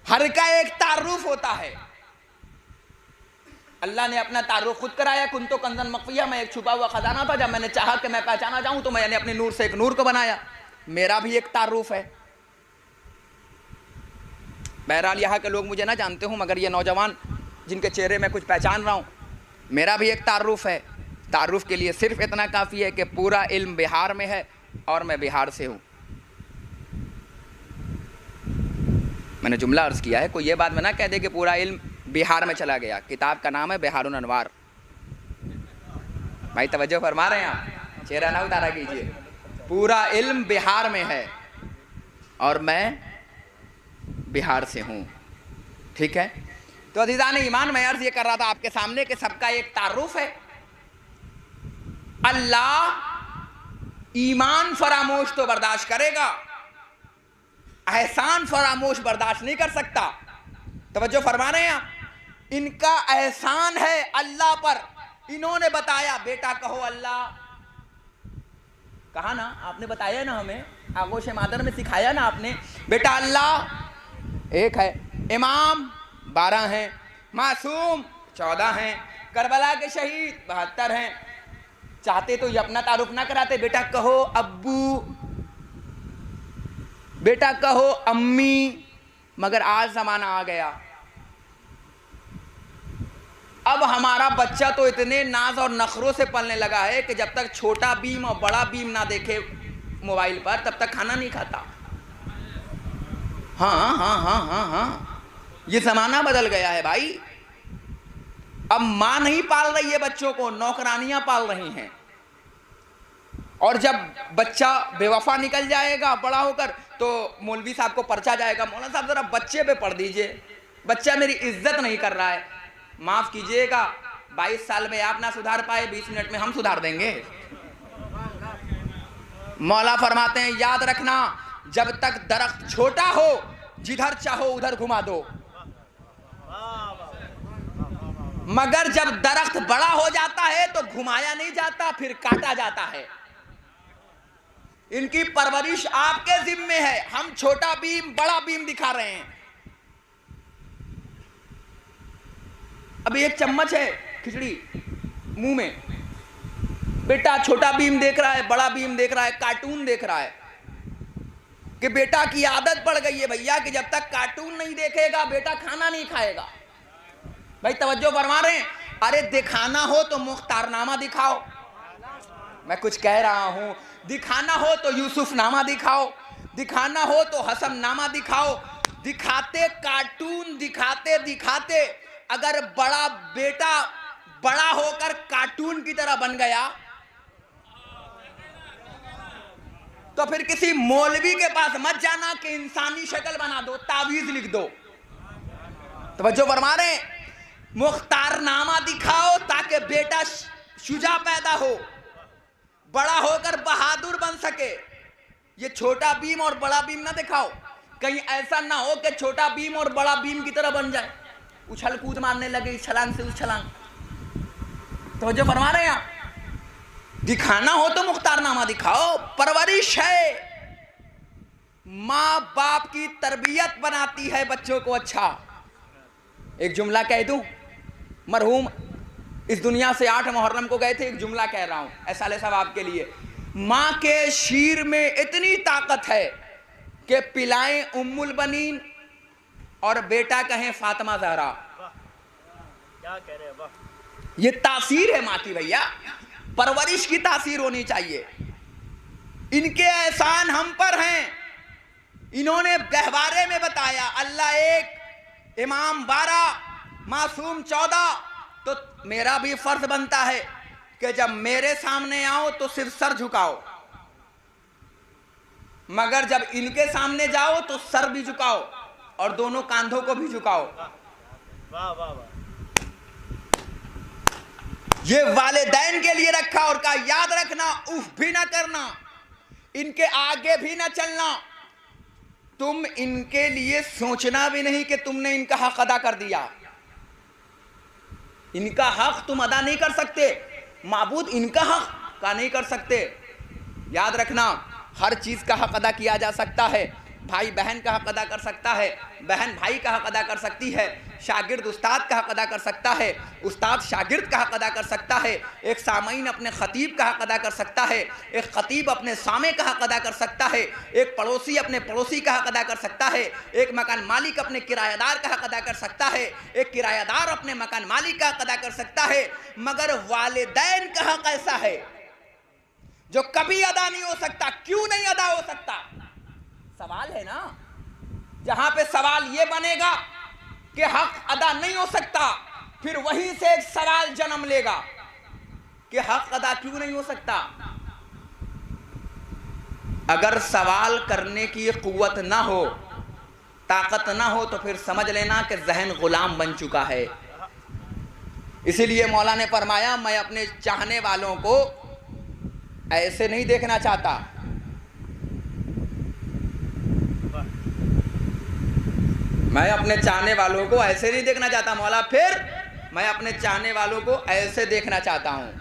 ہر کا ایک تعارف ہوتا ہے، اللہ نے اپنا تعارف خود کرایا۔ کنتو کنزن مخفیہ، میں ایک چھپا ہوا خزانہ تھا، جب میں نے چاہا کہ میں پہچانا جاؤں تو میں نے اپنے نور سے ایک نور کو بنایا۔ میرا بھی ایک تعارف ہے۔ بہرحال یہاں کے لوگ مجھے نہ جانتے ہوں، مگر یہ نوجوان جن کے چہرے میں کچھ پہچان رہا ہوں، میرا بھی ایک تعارف ہے۔ تعارف کے لیے صرف اتنا کافی ہے کہ پورا علم بہار میں ہے اور میں بہار سے ہوں۔ میں نے جملہ عرض کیا ہے، کوئی یہ بات میں نہ کہہ دے کہ پورا علم بہار میں چلا گیا۔ کتاب کا نام ہے بہار الانوار۔ بھائی توجہ فرما رہے ہیں آپ؟ چہرہ نہ اتارا کیجئے۔ پورا علم بہار میں ہے اور میں بہار سے ہوں، ٹھیک ہے؟ تو عزیزان ایمان، میں عرض یہ کر رہا تھا آپ کے سامنے کہ سب کا ایک تعارف ہے۔ اللہ ایمان فراموش تو برداشت کرے گا، احسان فراموش برداشت نہیں کر سکتا۔ توجہ فرما رہے ہیں آپ؟ ان کا احسان ہے اللہ پر۔ انہوں نے بتایا بیٹا کہو اللہ، کہا نا آپ نے، بتایا نا ہمیں، آغوش مادر میں سکھایا نا آپ نے، بیٹا اللہ ایک ہے، امام 12 ہیں، معصوم 14 ہیں، کربلا کے شہید 72 ہیں۔ چاہتے تو یہ اپنا تعارف نہ کراتے، بیٹا کہو ابو، بیٹا کہو امی، مگر آج زمانہ آ گیا، اب ہمارا بچہ تو اتنے ناز اور نخروں سے پلنے لگا ہے کہ جب تک چھوٹا بھیم اور بڑا بھیم نہ دیکھے موبائل پر تب تک کھانا نہیں کھاتا۔ ہاں ہاں ہاں ہاں ہاں، یہ زمانہ بدل گیا ہے بھائی۔ اب ماں نہیں پال رہی ہے بچوں کو، نوکرانیاں پال رہی ہیں۔ اور جب بچہ بے وفا نکل جائے گا بڑا ہو کر تو مولوی صاحب کو پرچا جائے گا، مولانا صاحب ذرا بچے پہ پڑھ دیجئے، بچہ میری عزت نہیں کر رہا ہے۔ معاف کیجئے گا، 22 سال میں آپ نہ سدھار پائے، 20 منٹ میں ہم سدھار دیں گے۔ مولا فرماتے ہیں یاد رکھنا، جب تک درخت چھوٹا ہو جدھر چاہو ادھر گھما دو، مگر جب درخت بڑا ہو جاتا ہے تو گھمایا نہیں جاتا، پھر کاٹا جاتا ہے۔ ان کی پرورش آپ کے ذمے ہے۔ ہم چھوٹا بیم بڑا بیم دکھا رہے ہیں۔ ابھی ایک چمچ ہے کھچڑی منہ میں، بیٹا چھوٹا بیم دیکھ رہا ہے، بڑا بیم دیکھ رہا ہے، کارٹون دیکھ رہا ہے، کہ بیٹا کی عادت پڑ گئی ہے بھیا کہ جب تک کارٹون نہیں دیکھے گا بیٹا کھانا نہیں کھائے گا۔ بھائی توجہ فرما رہے ہیں؟ ارے دکھانا ہو تو مختار نامہ دکھاؤ، میں کچھ کہہ رہا ہوں، دکھانا ہو تو یوسف نامہ دکھاؤ، دکھانا ہو تو حسن نامہ دکھاؤ۔ دکھاتے کارٹون دکھاتے دکھاتے اگر بڑا بیٹا بڑا ہو کر کارٹون کی طرح بن گیا تو پھر کسی مولوی کے پاس مت جانا کہ انسانی شکل بنا دو، تعویذ لکھ دو۔ توجہ فرما رہے ہیں؟ مختار نامہ دکھاؤ تاکہ بیٹا شجاع پیدا ہو، بڑا ہو کر بہادر بن سکے۔ یہ چھوٹا بیم اور بڑا بیم نہ دکھاؤ، کہیں ایسا نہ ہو کہ چھوٹا بیم اور بڑا بیم کی طرح بن جائے، اچھل کود مارنے لگے، اس چھلانگ سے اس چھلانگ۔ توجہ فرما رہے ہیں آپ؟ دکھانا ہو تو مختار نامہ دکھاؤ۔ پرورش ہے، ماں باپ کی تربیت بناتی ہے بچوں کو اچھا۔ ایک جملہ کہہ دوں، مرحوم اس دنیا سے 8 محرم کو گئے تھے، ایک جملہ کہہ رہا ہوں احصال ثواب کے لیے۔ ماں کے شیر میں اتنی طاقت ہے کہ پلائیں ام البنین اور بیٹا کہیں فاطمہ زہرا۔ کیا کہہ رہے ہیں؟ یہ تاثیر ہے ماں کی بھیا، پرورش کی تاثیر ہونی چاہیے۔ ان کے احسان ہم پر ہیں۔ انہوں نے گہوارے میں بتایا اللہ ایک، امام 12، معصوم 14، تو میرا بھی فرض بنتا ہے کہ جب میرے سامنے آؤ تو صرف سر جھکاؤ، مگر جب ان کے سامنے جاؤ تو سر بھی جھکاؤ اور دونوں کاندھوں کو بھی جھکاؤ. یہ والدین کے لیے رکھا اور کہا یاد رکھنا اف بھی نہ کرنا, ان کے آگے بھی نہ چلنا, تم ان کے لیے سوچنا بھی نہیں کہ تم نے ان کا حق ادا کر دیا. ان کا حق تم ادا نہیں کر سکتے, معبود ان کا حق کا نہیں کر سکتے. یاد رکھنا ہر چیز کا حق ادا کیا جا سکتا ہے. بھائی بہن کا حق ادا کر سکتا ہے, بہن بھائی کا حق ادا کر سکتی ہے, شاگرد استاد کا حق ادا کر سکتا ہے, استاد شاگرد کا حق ادا کر سکتا ہے, ایک سامعین اپنے خطیب کا حق ادا کر سکتا ہے, ایک خطیب اپنے سامع کا حق ادا کر سکتا ہے, ایک پڑوسی اپنے پڑوسی کا حق ادا کر سکتا ہے, ایک مکان مالک اپنے کرایہ دار کا حق ادا کر سکتا ہے, ایک کرایہ دار اپنے مکان مالک کا حق ادا کر سکتا ہے. مگر والدین کا حق ایسا ہے جو کبھی ادا نہیں ہو سکتا. کیوں نہیں ادا ہو سکتا؟ سوال ہے نا. جہاں پہ سوال یہ بنے گا کہ حق ادا نہیں ہو سکتا, پھر وہیں سے ایک سوال جنم لے گا کہ حق ادا کیوں نہیں ہو سکتا. اگر سوال کرنے کی قوت نہ ہو, طاقت نہ ہو, تو پھر سمجھ لینا کہ ذہن غلام بن چکا ہے. اسی لیے مولا نے فرمایا میں اپنے چاہنے والوں کو ایسے نہیں دیکھنا چاہتا. میں اپنے چاہنے والوں کو ایسے نہیں دیکھنا چاہتا مولا, پھر میں اپنے چاہنے والوں کو ایسے دیکھنا چاہتا ہوں.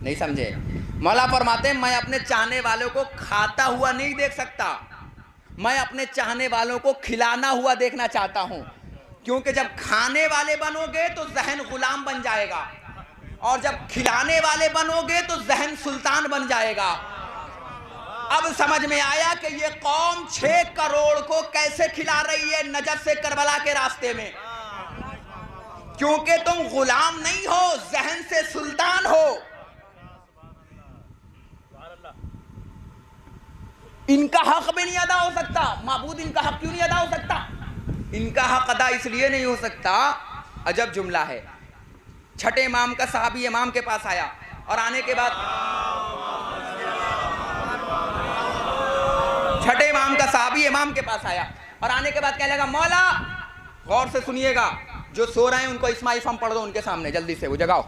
نہیں سمجھے؟ مولا فرماتے ہیں میں اپنے چاہنے والوں کو کھاتا ہوا نہیں دیکھ سکتا, میں اپنے چاہنے والوں کو کھلانا ہوا دیکھنا چاہتا ہوں. کیونکہ جب کھانے والے بنو گے تو ذہن غلام بن جائے گا, اور جب کھلانے والے بنو گے تو ذہن سلطان بن جائے گا. اب سمجھ میں آیا کہ یہ قوم 6 کروڑ کو کیسے کھلا رہی ہے نجف سے کربلا کے راستے میں. کیونکہ تم غلام نہیں ہو, ذہن سے سلطان ہو. ان کا حق بھی نہیں ادا ہو سکتا. معبود ان کا حق کیوں نہیں ادا ہو سکتا؟ ان کا حق ادا اس لیے نہیں ہو سکتا. عجب جملہ ہے. چھٹے امام کا صحابی امام کے پاس آیا, اور آنے کے بعد چھٹے امام کا صحابی امام کے پاس آیا, اور آنے کے بعد کہنے لگا مولا غور سے سنیے گا, جو سو رہے ہیں ان کو اسماء فم پڑھ دو ان کے سامنے, جلدی سے وہ جگاؤ.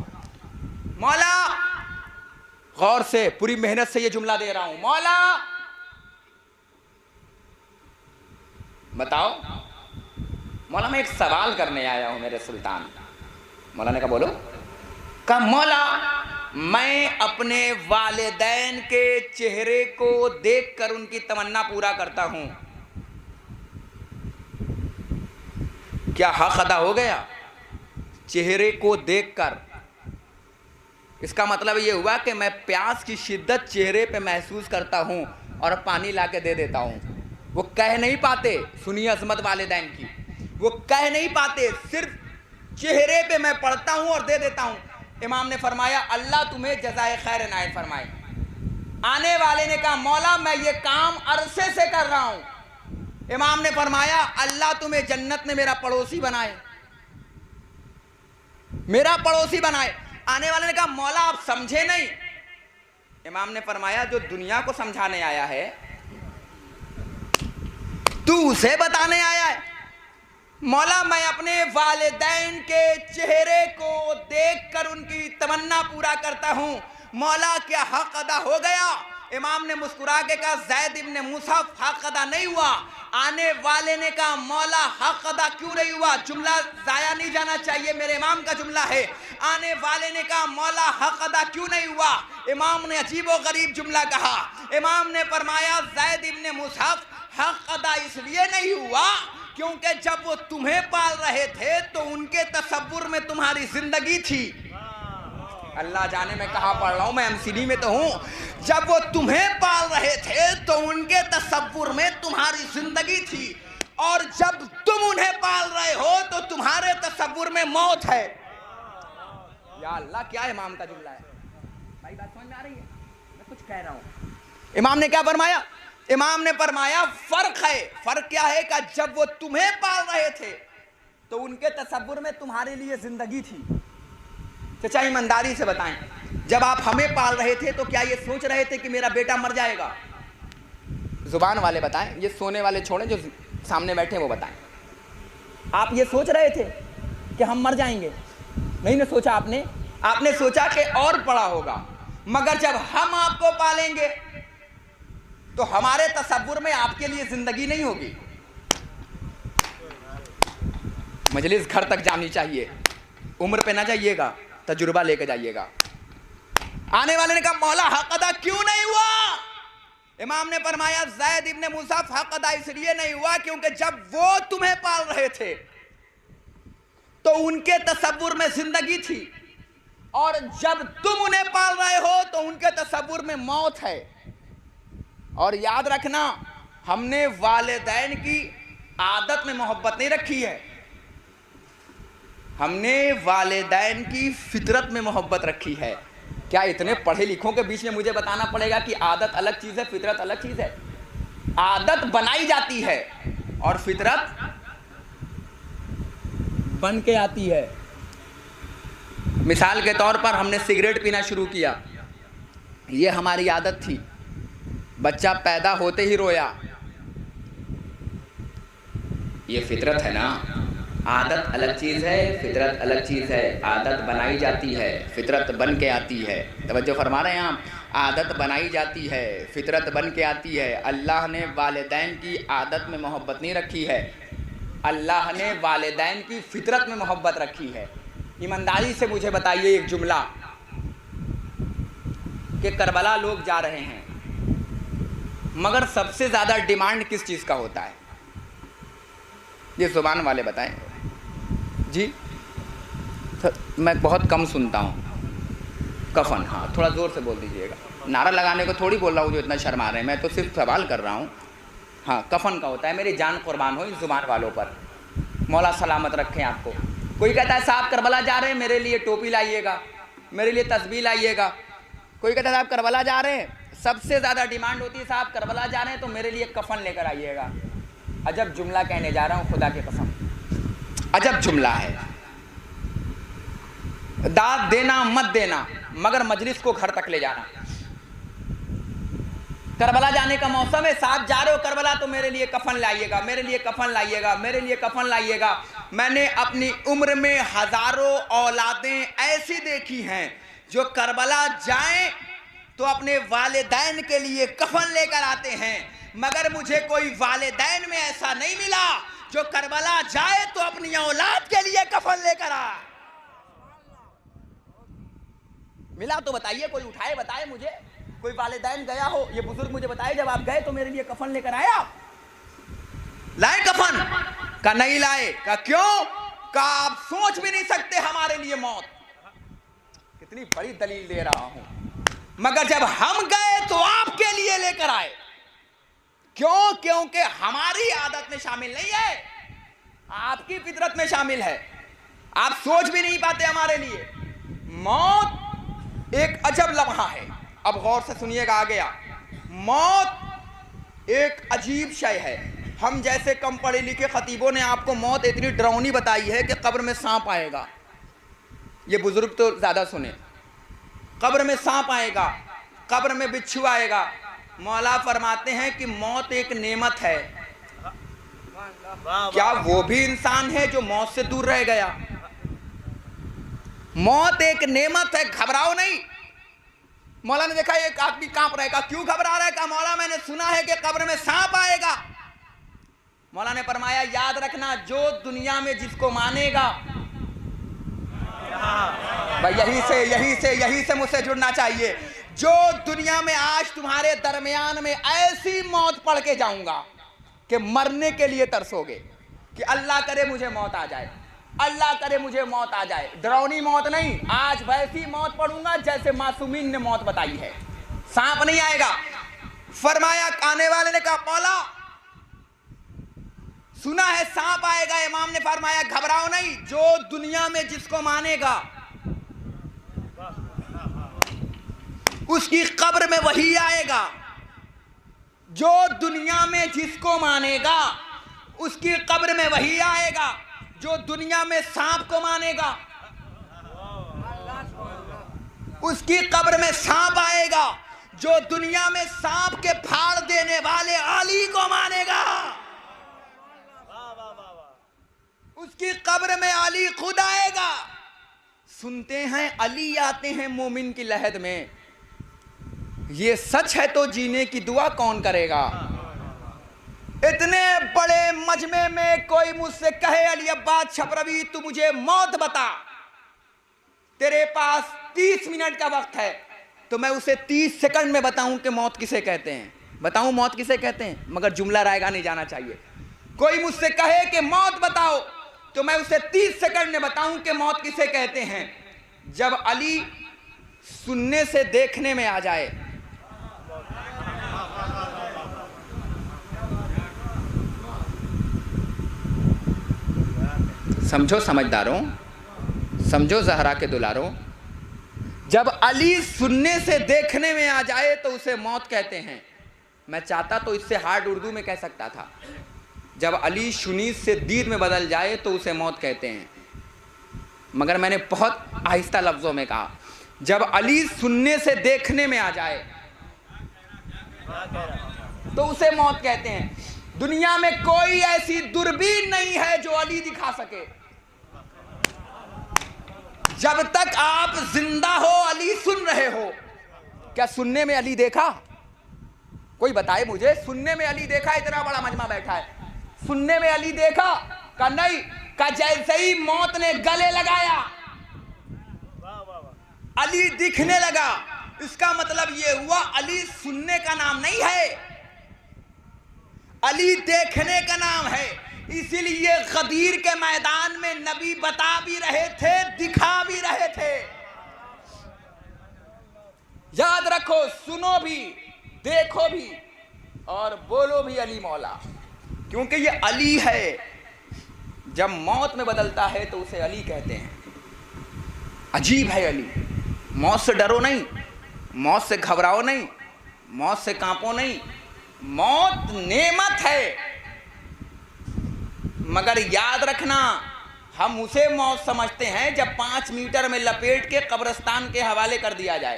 مولا غور سے, پوری محنت سے یہ جملہ دے رہا ہوں. مولا بتاؤ. مولا میں ایک سوال کرنے آیا ہوں میرے سلطان. مولا نے کہا بولو. کہا مولا میں اپنے والدین کے چہرے کو دیکھ کر ان کی تمنا پورا کرتا ہوں, کیا حق ادا ہو گیا؟ چہرے کو دیکھ کر. اس کا مطلب یہ ہوا کہ میں پیاس کی شدت چہرے پہ محسوس کرتا ہوں اور پانی لا کے دے دیتا ہوں. وہ کہہ نہیں پاتے, سنیے عظمت والدین کی, وہ کہہ نہیں پاتے, صرف چہرے پہ میں پڑھتا ہوں اور دے دیتا ہوں. امام نے فرمایا اللہ تمہیں جزائے خیر عنایت فرمائے. آنے والے نے کہا مولا میں یہ کام عرصے سے کر رہا ہوں. امام نے فرمایا اللہ تمہیں جنت میں میرا پڑوسی بنائے, میرا پڑوسی بنائے. آنے والے نے کہا مولا آپ سمجھے نہیں. امام نے فرمایا جو دنیا کو سمجھانے آیا ہے تو اسے بتانے آیا ہے. مولا میں اپنے والدین کے چہرے کو دیکھ کر ان کی تمنا پورا کرتا ہوں. مولا کیا حق ادا ہو گیا؟ امام نے مسکرا کے کہا زید ابن مصعب حق ادا نہیں ہوا. آنے والے نے کہا مولا حق ادا کیوں نہیں ہوا؟ جملہ ضائع نہیں جانا چاہیے, میرے امام کا جملہ ہے. آنے والے نے کہا مولا حق ادا کیوں نہیں ہوا؟ امام نے عجیب و غریب جملہ کہا. امام نے فرمایا زید ابن مصعب حق ادا اس لیے نہیں ہوا کیونکہ جب وہ تمہیں پال رہے تھے تو ان کے تصور میں تمہاری زندگی تھی. اللہ جانے میں کہاں پڑھ رہا ہوں, میں MCD میں تو ہوں. جب وہ تمہیں پال رہے تھے تو ان کے تصور میں تمہاری زندگی تھی, اور جب تم انہیں پال رہے ہو تو تمہارے تصور میں موت ہے. یا اللہ کیا امام کا جملہ ہے بھائی, بات سمجھ میں آ رہی ہے؟ میں کچھ کہہ رہا ہوں. امام نے کیا فرمایا؟ امام نے فرمایا فرق ہے. فرق کیا ہے کہ جب وہ تمہیں پال رہے تھے تو ان کے تصور میں تمہارے لیے زندگی تھی. چچا ایمانداری سے بتائیں, جب آپ ہمیں پال رہے تھے تو کیا یہ سوچ رہے تھے کہ میرا بیٹا مر جائے گا؟ زبان والے بتائیں، یہ سونے والے چھوڑیں، جو سامنے بیٹھے وہ بتائیں. آپ یہ سوچ رہے تھے کہ ہم مر جائیں گے؟ نہیں نہ سوچا آپ نے سوچا کہ اور بڑا ہوگا. مگر جب ہم آپ کو پالیں گے تو ہمارے تصور میں آپ کے لیے زندگی نہیں ہوگی. مجلس گھر تک جانی چاہیے، عمر پہ نہ جائیے گا، تجربہ لے کے جائیے گا. آنے والے نے کہا مولا حق ادا کیوں نہیں ہوا؟ امام نے فرمایا زید ابن مصعب حق ادا اس لیے نہیں ہوا کیونکہ جب وہ تمہیں پال رہے تھے تو ان کے تصور میں زندگی تھی، اور جب تم انہیں پال رہے ہو تو ان کے تصور میں موت ہے. اور یاد رکھنا، ہم نے والدین کی عادت میں محبت نہیں رکھی ہے، ہم نے والدین کی فطرت میں محبت رکھی ہے. کیا اتنے پڑھے لکھوں کے بیچ میں مجھے بتانا پڑے گا کہ عادت الگ چیز ہے، فطرت الگ چیز ہے؟ عادت بنائی جاتی ہے اور فطرت بن کے آتی ہے. مثال کے طور پر ہم نے سگریٹ پینا شروع کیا، یہ ہماری عادت تھی. بچہ پیدا ہوتے ہی رویا، یہ فطرت ہے نا. عادت الگ چیز ہے، فطرت الگ چیز ہے. عادت بنائی جاتی ہے، فطرت بن کے آتی ہے. توجہ فرما رہے ہیں آپ؟ عادت بنائی جاتی ہے، فطرت بن کے آتی ہے. اللہ نے والدین کی عادت میں محبت نہیں رکھی ہے، اللہ نے والدین کی فطرت میں محبت رکھی ہے. ایمانداری سے مجھے بتائیے ایک جملہ کہ کربلا لوگ جا رہے ہیں، مگر سب سے زیادہ ڈیمانڈ کس چیز کا ہوتا ہے؟ یہ زبان والے بتائیں. جی میں بہت کم سنتا ہوں. کفن. ہاں تھوڑا زور سے بول دیجئے گا. نعرہ لگانے کو تھوڑی بول رہا ہوں جو اتنا شرما رہے ہیں، میں تو صرف سوال کر رہا ہوں. ہاں کفن کا ہوتا ہے. میری جان قربان ہو ان زبان والوں پر، مولا سلامت رکھیں آپ کو. کوئی کہتا ہے صاحب کربلا جا رہے ہیں، میرے لیے ٹوپی لائیے گا، میرے لیے تسبیح لائیے گا. کوئی کہتا ہے صاحب کربلا جا رہے ہیں، سب سے زیادہ ڈیمانڈ ہوتی ہے صاحب کربلا جا رہے ہیں تو میرے لیے کفن لے کر آئیے گا. عجب جملہ کہنے جا رہا ہوں، خدا کی قسم عجب جملہ ہے. داد دینا مت دینا، مگر مجلس کو گھر تک لے جانا. کربلا جانے کا موسم ہے، صاحب جا رہے ہو کربلا تو میرے لیے کفن لائیے گا، میرے لیے کفن لائیے گا، میرے لیے کفن لائیے گا. میں نے اپنی عمر میں ہزاروں اولادیں ایسی دیکھی ہیں جو کربلا جائیں تو اپنے والدین کے لیے کفن لے کر آتے ہیں، مگر مجھے کوئی والدین میں ایسا نہیں ملا جو کربلا جائے تو اپنی اولاد کے لیے کفن لے کر آئے. ملا تو بتائیے، کوئی اٹھائے بتائے مجھے، کوئی والدین گیا ہو. یہ بزرگ مجھے بتائے جب آپ گئے تو میرے لیے کفن لے کر آئے، آپ لائے کفن؟ کہا نہیں لائے. کہا کیوں؟ کہا آپ سوچ بھی نہیں سکتے ہمارے لیے موت. کتنی بڑی دلیل دے رہا ہوں. مگر جب ہم گئے تو آپ کے لیے لے کر آئے. کیوں؟ کیونکہ ہماری عادت میں شامل نہیں ہے، آپ کی فطرت میں شامل ہے. آپ سوچ بھی نہیں پاتے ہمارے لیے. موت ایک عجب لمحہ ہے. اب غور سے سنیے گا آگے. موت ایک عجیب شے ہے. ہم جیسے کم پڑھے لکھے خطیبوں نے آپ کو موت اتنی ڈراؤنی بتائی ہے کہ قبر میں سانپ آئے گا. یہ بزرگ تو زیادہ سنیں. قبر میں سانپ آئے گا، قبر میں بچھو آئے گا. مولا فرماتے ہیں کہ موت ایک نعمت ہے. کیا وہ بھی انسان ہے جو موت سے دور رہ گیا؟ موت ایک نعمت ہے، گھبراؤ نہیں. مولا نے دیکھا ایک آدمی کانپ رہے گا، کیوں گھبرا رہا ہے؟ کہا مولا میں نے سنا ہے کہ قبر میں سانپ آئے گا. مولا نے فرمایا یاد رکھنا، جو دنیا میں جس کو مانے گا، بھائی یہی سے مجھ سے جڑنا چاہیے. جو دنیا میں آج تمہارے درمیان میں ایسی موت پڑھ کے جاؤں گا کہ مرنے کے لیے ترسو گے کہ اللہ کرے مجھے موت آ جائے، اللہ کرے مجھے موت آ جائے. ڈراؤنی موت نہیں، آج ویسی موت پڑھوں گا جیسے معصومین نے موت بتائی ہے. سانپ نہیں آئے گا. فرمایا آنے والے نے کہا مولا سنا ہے سانپ آئے گا. امام نے فرمایا گھبراؤ نہیں، جو دنیا میں جس کو مانے گا اس کی قبر میں وہی آئے گا. جو دنیا میں جس کو مانے گا اس کی قبر میں وہی آئے گا. جو دنیا میں سانپ کو مانے گا اس کی قبر میں سانپ آئے گا. جو دنیا میں سانپ کے پھاڑ دینے والے علی کو مانے گا، اس کی قبر میں علی خود آئے گا۔ سنتے ہیں علی آتے ہیں مومن کی لحد میں، یہ سچ ہے تو جینے کی دعا کون کرے گا؟ اتنے بڑے مجمع میں کوئی مجھ سے کہے علی عباس چھبروی تو مجھے موت بتا، تیرے پاس 30 منٹ کا وقت ہے، تو میں اسے 30 سیکنڈ میں بتاؤں کہ موت کسے کہتے ہیں، بتاؤں موت کسے کہتے ہیں، مگر جملہ رائے گا نہیں جانا چاہیے۔ کوئی مجھ سے کہے کہ موت بتاؤ تو میں اسے 30 سیکنڈ میں بتاؤں کہ موت کسے کہتے ہیں۔ جب علی سننے سے دیکھنے میں آ جائے، سمجھو سمجھداروں، سمجھو زہرا کے دلاروں، جب علی سننے سے دیکھنے میں آ جائے تو اسے موت کہتے ہیں۔ میں چاہتا تو اس سے ہارڈ اردو میں کہہ سکتا تھا، جب علی شنید سے دید میں بدل جائے تو اسے موت کہتے ہیں، مگر میں نے بہت آہستہ لفظوں میں کہا، جب علی سننے سے دیکھنے میں آ جائے تو اسے موت کہتے ہیں۔ دنیا میں کوئی ایسی دوربین نہیں ہے جو علی دکھا سکے۔ جب تک آپ زندہ ہو علی سن رہے ہو۔ کیا سننے میں علی دیکھا؟ کوئی بتائے مجھے، سننے میں علی دیکھا؟ اتنا بڑا مجمع بیٹھا ہے، سننے میں علی دیکھا؟ کہا نہیں، کہا جیسے ہی موت نے گلے لگایا علی دکھنے لگا۔ اس کا مطلب یہ ہوا علی سننے کا نام نہیں ہے، علی دیکھنے کا نام ہے۔ اسی لیے غدیر کے میدان میں نبی بتا بھی رہے تھے، دکھا بھی رہے تھے۔ یاد رکھو، سنو بھی، دیکھو بھی اور بولو بھی علی مولا، کیونکہ یہ علی ہے۔ جب موت میں بدلتا ہے تو اسے علی کہتے ہیں۔ عجیب ہے علی۔ موت سے ڈرو نہیں، موت سے گھبراؤ نہیں، موت سے کانپو نہیں، موت نعمت ہے، مگر یاد رکھنا ہم اسے موت سمجھتے ہیں جب 5 میٹر میں لپیٹ کے قبرستان کے حوالے کر دیا جائے،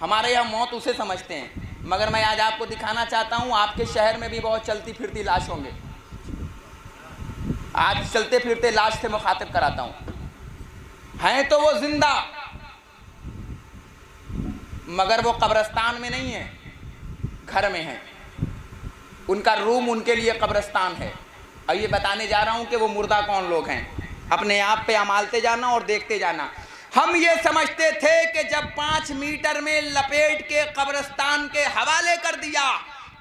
ہمارے یہاں موت اسے سمجھتے ہیں۔ مگر میں آج آپ کو دکھانا چاہتا ہوں، آپ کے شہر میں بھی بہت چلتی پھرتی لاش ہوں گے۔ آج چلتے پھرتے لاش سے مخاطب کراتا ہوں، ہیں تو وہ زندہ مگر وہ قبرستان میں نہیں ہیں، گھر میں ہیں، ان کا روم ان کے لیے قبرستان ہے۔ اور یہ بتانے جا رہا ہوں کہ وہ مردہ کون لوگ ہیں، اپنے آپ پہ عمالتے جانا اور دیکھتے جانا۔ ہم یہ سمجھتے تھے کہ جب 5 میٹر میں لپیٹ کے قبرستان کے حوالے کر دیا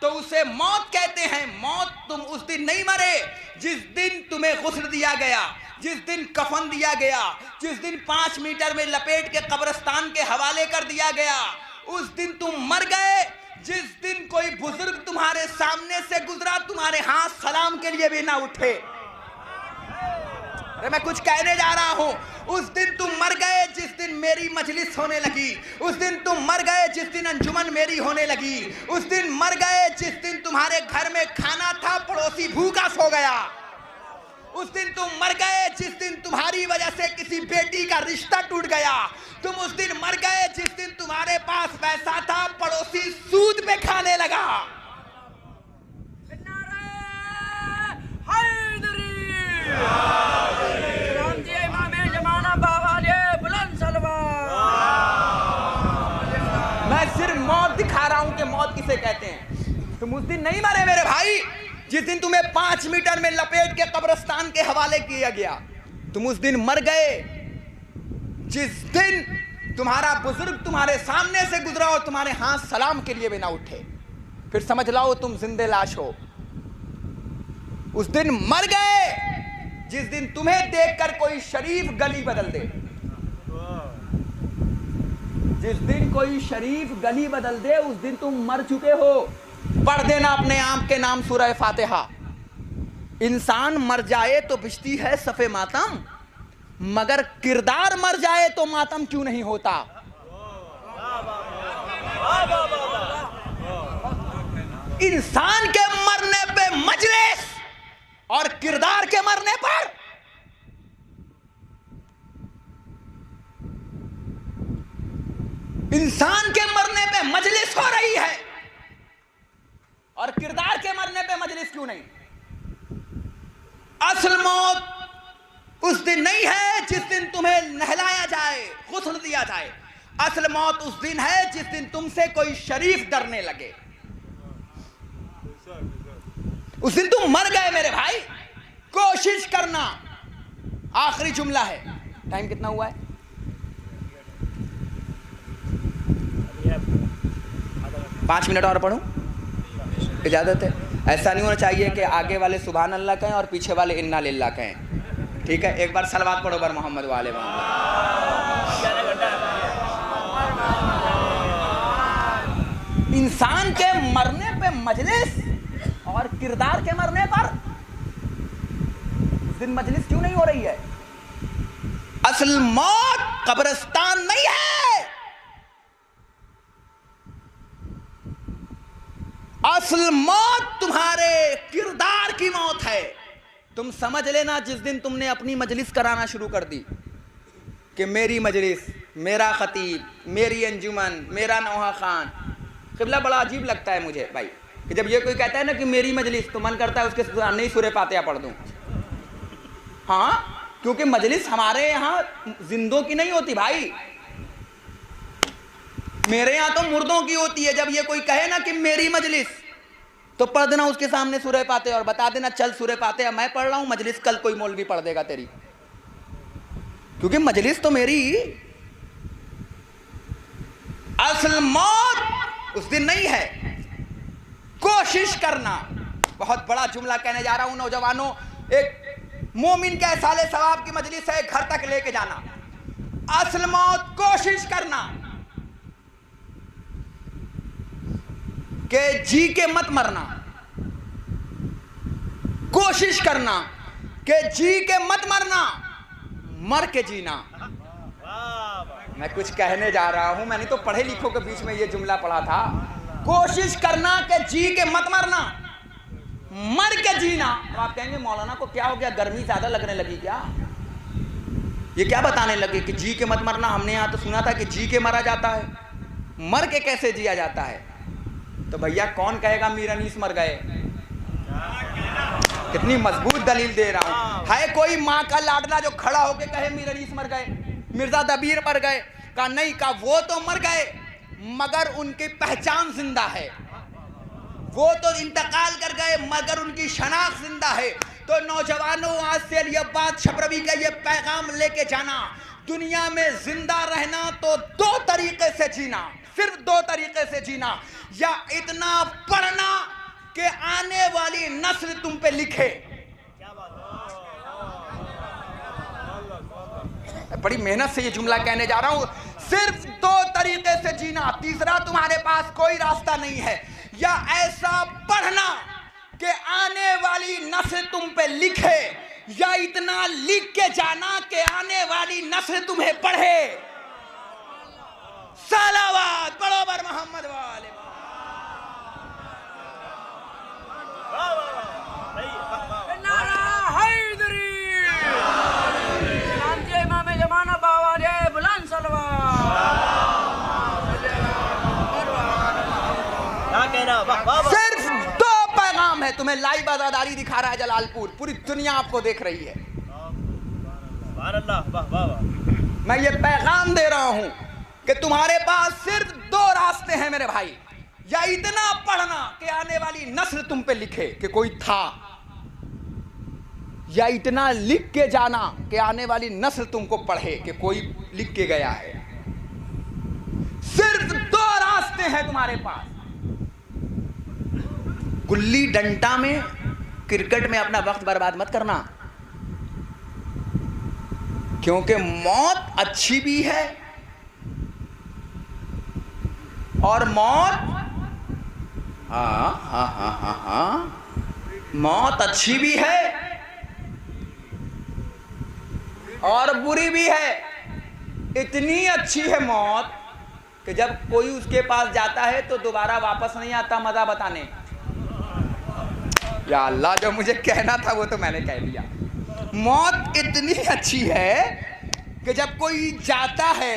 تو اسے موت کہتے ہیں۔ موت تم اس دن نہیں مرے جس دن تمہیں غسل دیا گیا، جس دن کفن دیا گیا، جس دن 5 میٹر میں لپیٹ کے قبرستان کے حوالے کر دیا گیا، اس دن تم مر گئے۔ جس دن کوئی بزرگ تمہارے سامنے سے گزرا، تمہارے ہاتھ سلام کے لیے بھی نہ اٹھے۔ میں کچھ کہنے جا رہا ہوں، اس دن تم مر گئے جس دن میری مجلس ہونے لگی، اس دن تم مر گئے جس دن انجمن میری ہونے لگی، اس دن مر گئے جس دن تمہارے گھر میں کھانا تھا پڑوسی بھوکا سو گیا، اس دن تم مر گئے جس دن تمہاری وجہ سے کسی بیٹی کا رشتہ ٹوٹ گیا، تم اس دن مر گئے جس دن تمہارے پاس پیسہ تھا پڑوسی سود پہ کھانے لگا۔ میں صرف موت دکھا رہا ہوں کہ موت کسے کہتے ہیں۔ تم اس دن نہیں مرے میرے بھائی جس دن تمہیں 5 میٹر میں لپیٹ کے قبرستان کے حوالے کیا گیا، تم اس دن مر گئے جس دن تمہارا بزرگ تمہارے سامنے سے گزرا اور تمہارے ہاتھ سلام کے لیے بھی نہ اٹھے، پھر سمجھ لاؤ تم زندہ لاش ہو۔ اس دن مر گئے جس دن تمہیں دیکھ کر کوئی شریف گلی بدل دے، جس دن کوئی شریف گلی بدل دے اس دن تم مر چکے ہو۔ پڑھ دینا اپنے آپ کے نام سورہ فاتحہ۔ انسان مر جائے تو بچتی ہے صف ماتم، مگر کردار مر جائے تو ماتم کیوں نہیں ہوتا؟ انسان کے مرنے پہ مجلس اور کردار کے مرنے پر انسان کے مرنے پہ مجلس ہو رہی ہے اور کردار کے مرنے پہ مجلس کیوں نہیں؟ اصل موت اس دن نہیں ہے جس دن تمہیں نہلایا جائے، غسل دیا جائے. اصل موت اس دن ہے جس دن تم سے کوئی شریف ڈرنے لگے. اس دن تم مر گئے میرے بھائی. کوشش کرنا. آخری جملہ ہے. ٹائم کتنا ہوا ہے؟ پانچ منٹ اور پڑھوں؟ اجازت ہے؟ ایسا نہیں ہونا چاہیے کہ آگے والے سبحان اللہ کہیں اور پیچھے والے انا للہ کہیں. ٹھیک ہے، ایک بار صلوات پڑھو بر محمد والے محمد. انسان کے مرنے پہ مجلس اور کردار کے مرنے پر اس دن مجلس کیوں نہیں ہو رہی ہے؟ اصل موت قبرستان نہیں ہے. اصل موت تمہارے کردار کی موت ہے. تم سمجھ لینا جس دن تم نے اپنی مجلس کرانا شروع کر دی کہ میری مجلس، میرا خطیب، میری انجمن، میرا نوحہ خان. قبلہ بڑا عجیب لگتا ہے مجھے بھائی کہ جب یہ کوئی کہتا ہے نا کہ میری مجلس، تو من کرتا ہے اس کے سامنے ہی سورہ فاتحہ پڑھ دوں. ہاں، کیونکہ مجلس ہمارے یہاں زندوں کی نہیں ہوتی بھائی، میرے یہاں تو مردوں کی ہوتی ہے. جب یہ کوئی کہے نا کہ میری مجلس، تو پڑھ دینا اس کے سامنے سورہ فاتحہ اور بتا دینا چل سورہ فاتحہ میں پڑھ رہا ہوں، مجلس کل کوئی مولوی پڑھ دے گا تیری، کیونکہ مجلس تو میری. اصل موت اس دن نہیں ہے. کوشش کرنا. بہت بڑا جملہ کہنے جا رہا ہوں نوجوانوں. ایک مومن کے احصال ثواب کی مجلس ہے، گھر تک لے کے جانا. اصل موت کوشش کرنا کہ جی کے مت مرنا. کوشش کرنا کہ جی کے مت مرنا، مر کے جینا. میں کچھ کہنے جا رہا ہوں، میں نے تو پڑھے لکھوں کے بیچ میں یہ جملہ پڑھا تھا. کوشش کرنا کہ جی کے مت مرنا، مر کے جینا. تو آپ کہیں گے مولانا کو کیا ہو گیا، گرمی زیادہ لگنے لگی کیا؟ یہ کیا بتانے لگے کہ جی کے مت مرنا؟ ہم نے یہاں تو سنا تھا کہ جی کے مرا جاتا ہے، مر کے کیسے جیا جاتا ہے؟ تو بھیا کون کہے گا میر انیس مر گئے؟ کتنی مضبوط دلیل دے رہا ہوں. ہے کوئی ماں کا لاڈلا جو کھڑا ہو کے کہے میر انیس مر گئے، مرزا دبیر مر گئے؟ کہا نہیں، کہا وہ تو مر گئے مگر ان کی پہچان زندہ ہے. وہ تو انتقال کر گئے مگر ان کی شناخت زندہ ہے. تو نوجوانوں، آج سے یہ بات شبربی کا یہ پیغام لے کے جانا، دنیا میں زندہ رہنا تو دو طریقے سے جینا، صرف دو طریقے سے جینا. یا اتنا پڑھنا کہ آنے والی نسل تم پہ لکھے. بڑی محنت سے یہ جملہ کہنے جا رہا ہوں. صرف دو طریقے سے جینا، تیسرا تمہارے پاس کوئی راستہ نہیں ہے. یا ایسا پڑھنا کہ آنے والی نسل تم پہ لکھے، یا اتنا لکھ کے جانا کہ آنے والی نسل تمہیں پڑھے. صلوات پڑھو بر محمد والے. نعرہ حیدری، شانتی امام زمانہ باوالے بلند صلوات. صرف دو پیغام ہے. تمہیں لائیو آزاداری دکھا رہا ہے جلال پور، پوری دنیا آپ کو دیکھ رہی ہے. میں یہ پیغام دے رہا ہوں کہ تمہارے پاس صرف دو راستے ہیں میرے بھائی. یا اتنا پڑھنا کہ آنے والی نسل تم پہ لکھے کہ کوئی تھا، یا اتنا لکھ کے جانا کہ آنے والی نسل تم کو پڑھے کہ کوئی لکھ کے گیا ہے. صرف دو راستے ہیں تمہارے پاس. گلی ڈنڈا میں، کرکٹ میں اپنا وقت برباد مت کرنا، کیونکہ موت اچھی بھی ہے اور موت موت اچھی بھی ہے اور بری بھی ہے. اتنی اچھی ہے موت کہ جب کوئی اس کے پاس جاتا ہے تو دوبارہ واپس نہیں آتا مزہ بتانے. یا اللہ، جو مجھے کہنا تھا وہ تو میں نے کہہ دیا. موت اتنی اچھی ہے کہ جب کوئی جاتا ہے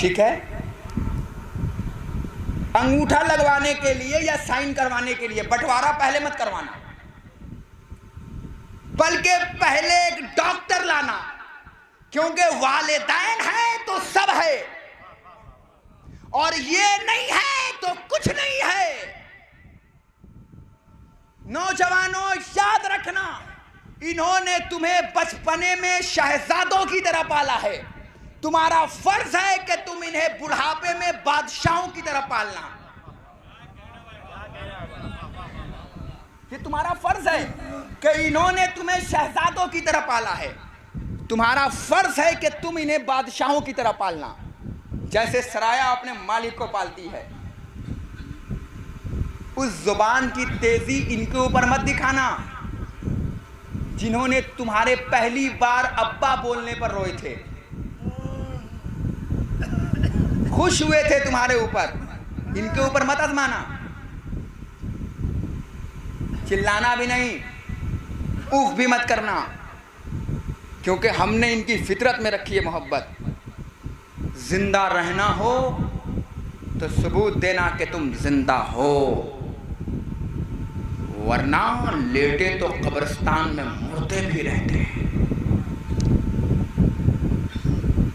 ٹھیک ہے؟ انگوٹھا لگوانے کے لیے یا سائن کروانے کے لیے بٹوارا پہلے مت کروانا، بلکہ پہلے ایک ڈاکٹر لانا، کیونکہ والدین ہیں تو سب ہے، اور یہ نہیں ہے تو کچھ نہیں ہے۔ نوجوانوں یاد رکھنا، انہوں نے تمہیں بچپنے میں شہزادوں کی طرح پالا ہے، تمہارا فرض ہے کہ تم انہیں بڑھاپے میں بادشاہوں کی طرح پالنا۔ یہ تمہارا فرض ہے کہ انہوں نے تمہیں شہزادوں کی طرح پالا ہے، تمہارا فرض ہے کہ تم انہیں بادشاہوں کی طرح پالنا، جیسے سرایہ اپنے مالک کو پالتی ہے۔ اس زبان کی تیزی ان کے اوپر مت دکھانا جنہوں نے تمہارے پہلی بار ابا بولنے پر روئے تھے، خوش ہوئے تھے تمہارے اوپر، ان کے اوپر مت آزمانا۔ چلانا بھی نہیں، اوف بھی مت کرنا، کیونکہ ہم نے ان کی فطرت میں رکھی ہے محبت۔ زندہ رہنا ہو تو ثبوت دینا کہ تم زندہ ہو، ورنہ لیٹے تو قبرستان میں مردے بھی رہتے ہیں،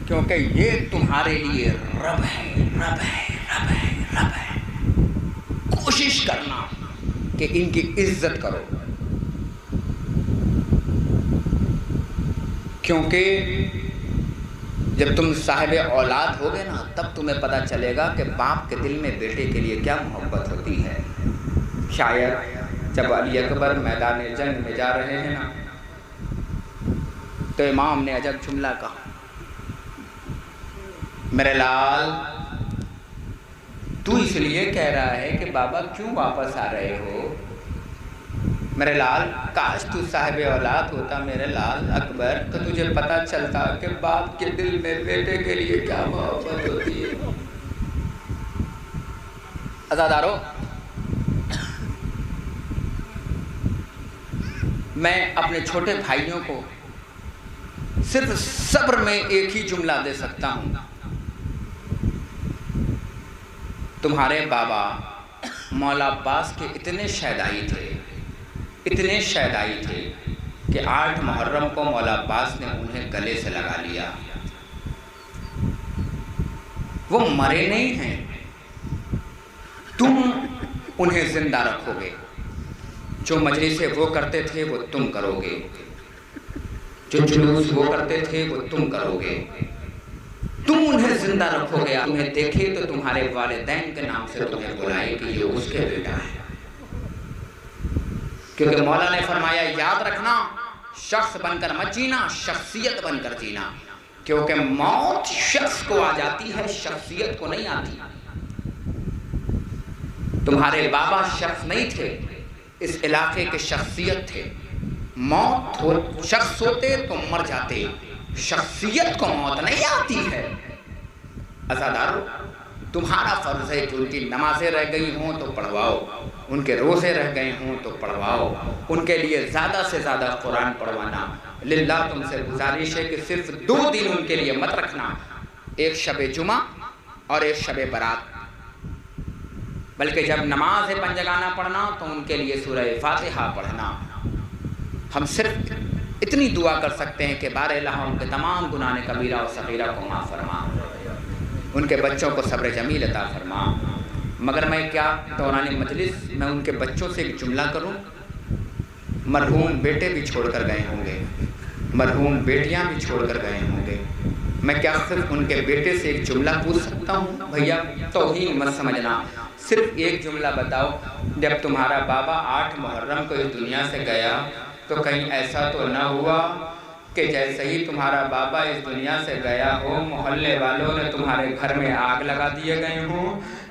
کیونکہ یہ تمہارے لیے رب ہے، رب ہے، رب ہے، رب ہے۔ کوشش کرنا کہ ان کی عزت کرو، کیونکہ جب تم صاحب اولاد ہوگے نا، تب تمہیں پتہ چلے گا کہ باپ کے دل میں بیٹے کے لیے کیا محبت ہوتی ہے۔ شاید جب علی اکبر میدان جنگ میں جا رہے ہیں نا، تو امام نے عجب جملہ کہا، میرے لال تو اس لیے کہہ رہا ہے کہ بابا کیوں واپس آ رہے ہو؟ میرے لال کاش تو صاحب اولاد ہوتا میرے لال اکبر، تو تجھے پتہ چلتا کہ باپ کے دل میں بیٹے کے لیے کیا محبت ہوتی ہے۔ عزادارو، میں اپنے چھوٹے بھائیوں کو صرف صبر میں ایک ہی جملہ دے سکتا ہوں، تمہارے بابا مولا عباس کے اتنے شیدائی تھے، اتنے شیدائی تھے کہ 8 محرم کو مولا عباس نے انہیں گلے سے لگا لیا۔ وہ مرے نہیں ہیں، تم انہیں زندہ رکھو گے، جو مجلسیں وہ کرتے تھے وہ تم کرو گے، جو جلوس وہ کرتے تھے وہ تم کرو گے، تم انہیں زندہ رکھو گے۔ تمہیں دیکھے تو تمہارے والدین کے نام سے تمہیں بلائے کہ یہ اس کے بیٹا ہے، کیونکہ مولا نے فرمایا یاد رکھنا، شخص بن کر مت جینا، شخصیت بن کر جینا، کیونکہ موت شخص کو آ جاتی ہے، شخصیت کو نہیں آتی۔ تمہارے بابا شخص نہیں تھے، اس علاقے کے شخصیت تھے۔ موت شخص ہوتے تو مر جاتے، شخصیت کو موت نہیں آتی ہے۔ عزادارو، تمہارا فرض ہے کہ ان کی نمازیں رہ گئی ہوں تو پڑھواؤ، ان کے روزے رہ گئے ہوں تو پڑھواؤ، ان کے لیے زیادہ سے زیادہ قرآن پڑھوانا۔ للہ تم سے گزارش ہے کہ صرف 2 دن ان کے لیے مت رکھنا، ایک شب جمعہ اور ایک شب برات، بلکہ جب نماز پنجگانہ پڑھنا تو ان کے لیے سورہ فاتحہ پڑھنا۔ ہم صرف اتنی دعا کر سکتے ہیں کہ بار الہ ان کے تمام گناہ کبیرہ و صغیرہ کو معاف فرما، ان کے بچوں کو صبر جمیل عطا فرما۔ مگر میں کیا دوران مجلس میں ان کے بچوں سے ایک جملہ کروں؟ مرحوم بیٹے بھی چھوڑ کر گئے ہوں گے، مرحوم بیٹیاں بھی چھوڑ کر گئے ہوں گے، میں کیا صرف ان کے بیٹے سے ایک جملہ پوچھ سکتا ہوں؟ بھیا توہین مت سمجھنا، صرف ایک جملہ بتاؤ، جب تمہارا بابا 8 محرم کو اس دنیا سے گیا تو کہیں ایسا تو نہ ہوا کہ جیسے ہی تمہارا بابا اس دنیا سے گیا ہو، محلے والوں نے تمہارے گھر میں آگ لگا دیے گئے ہوں،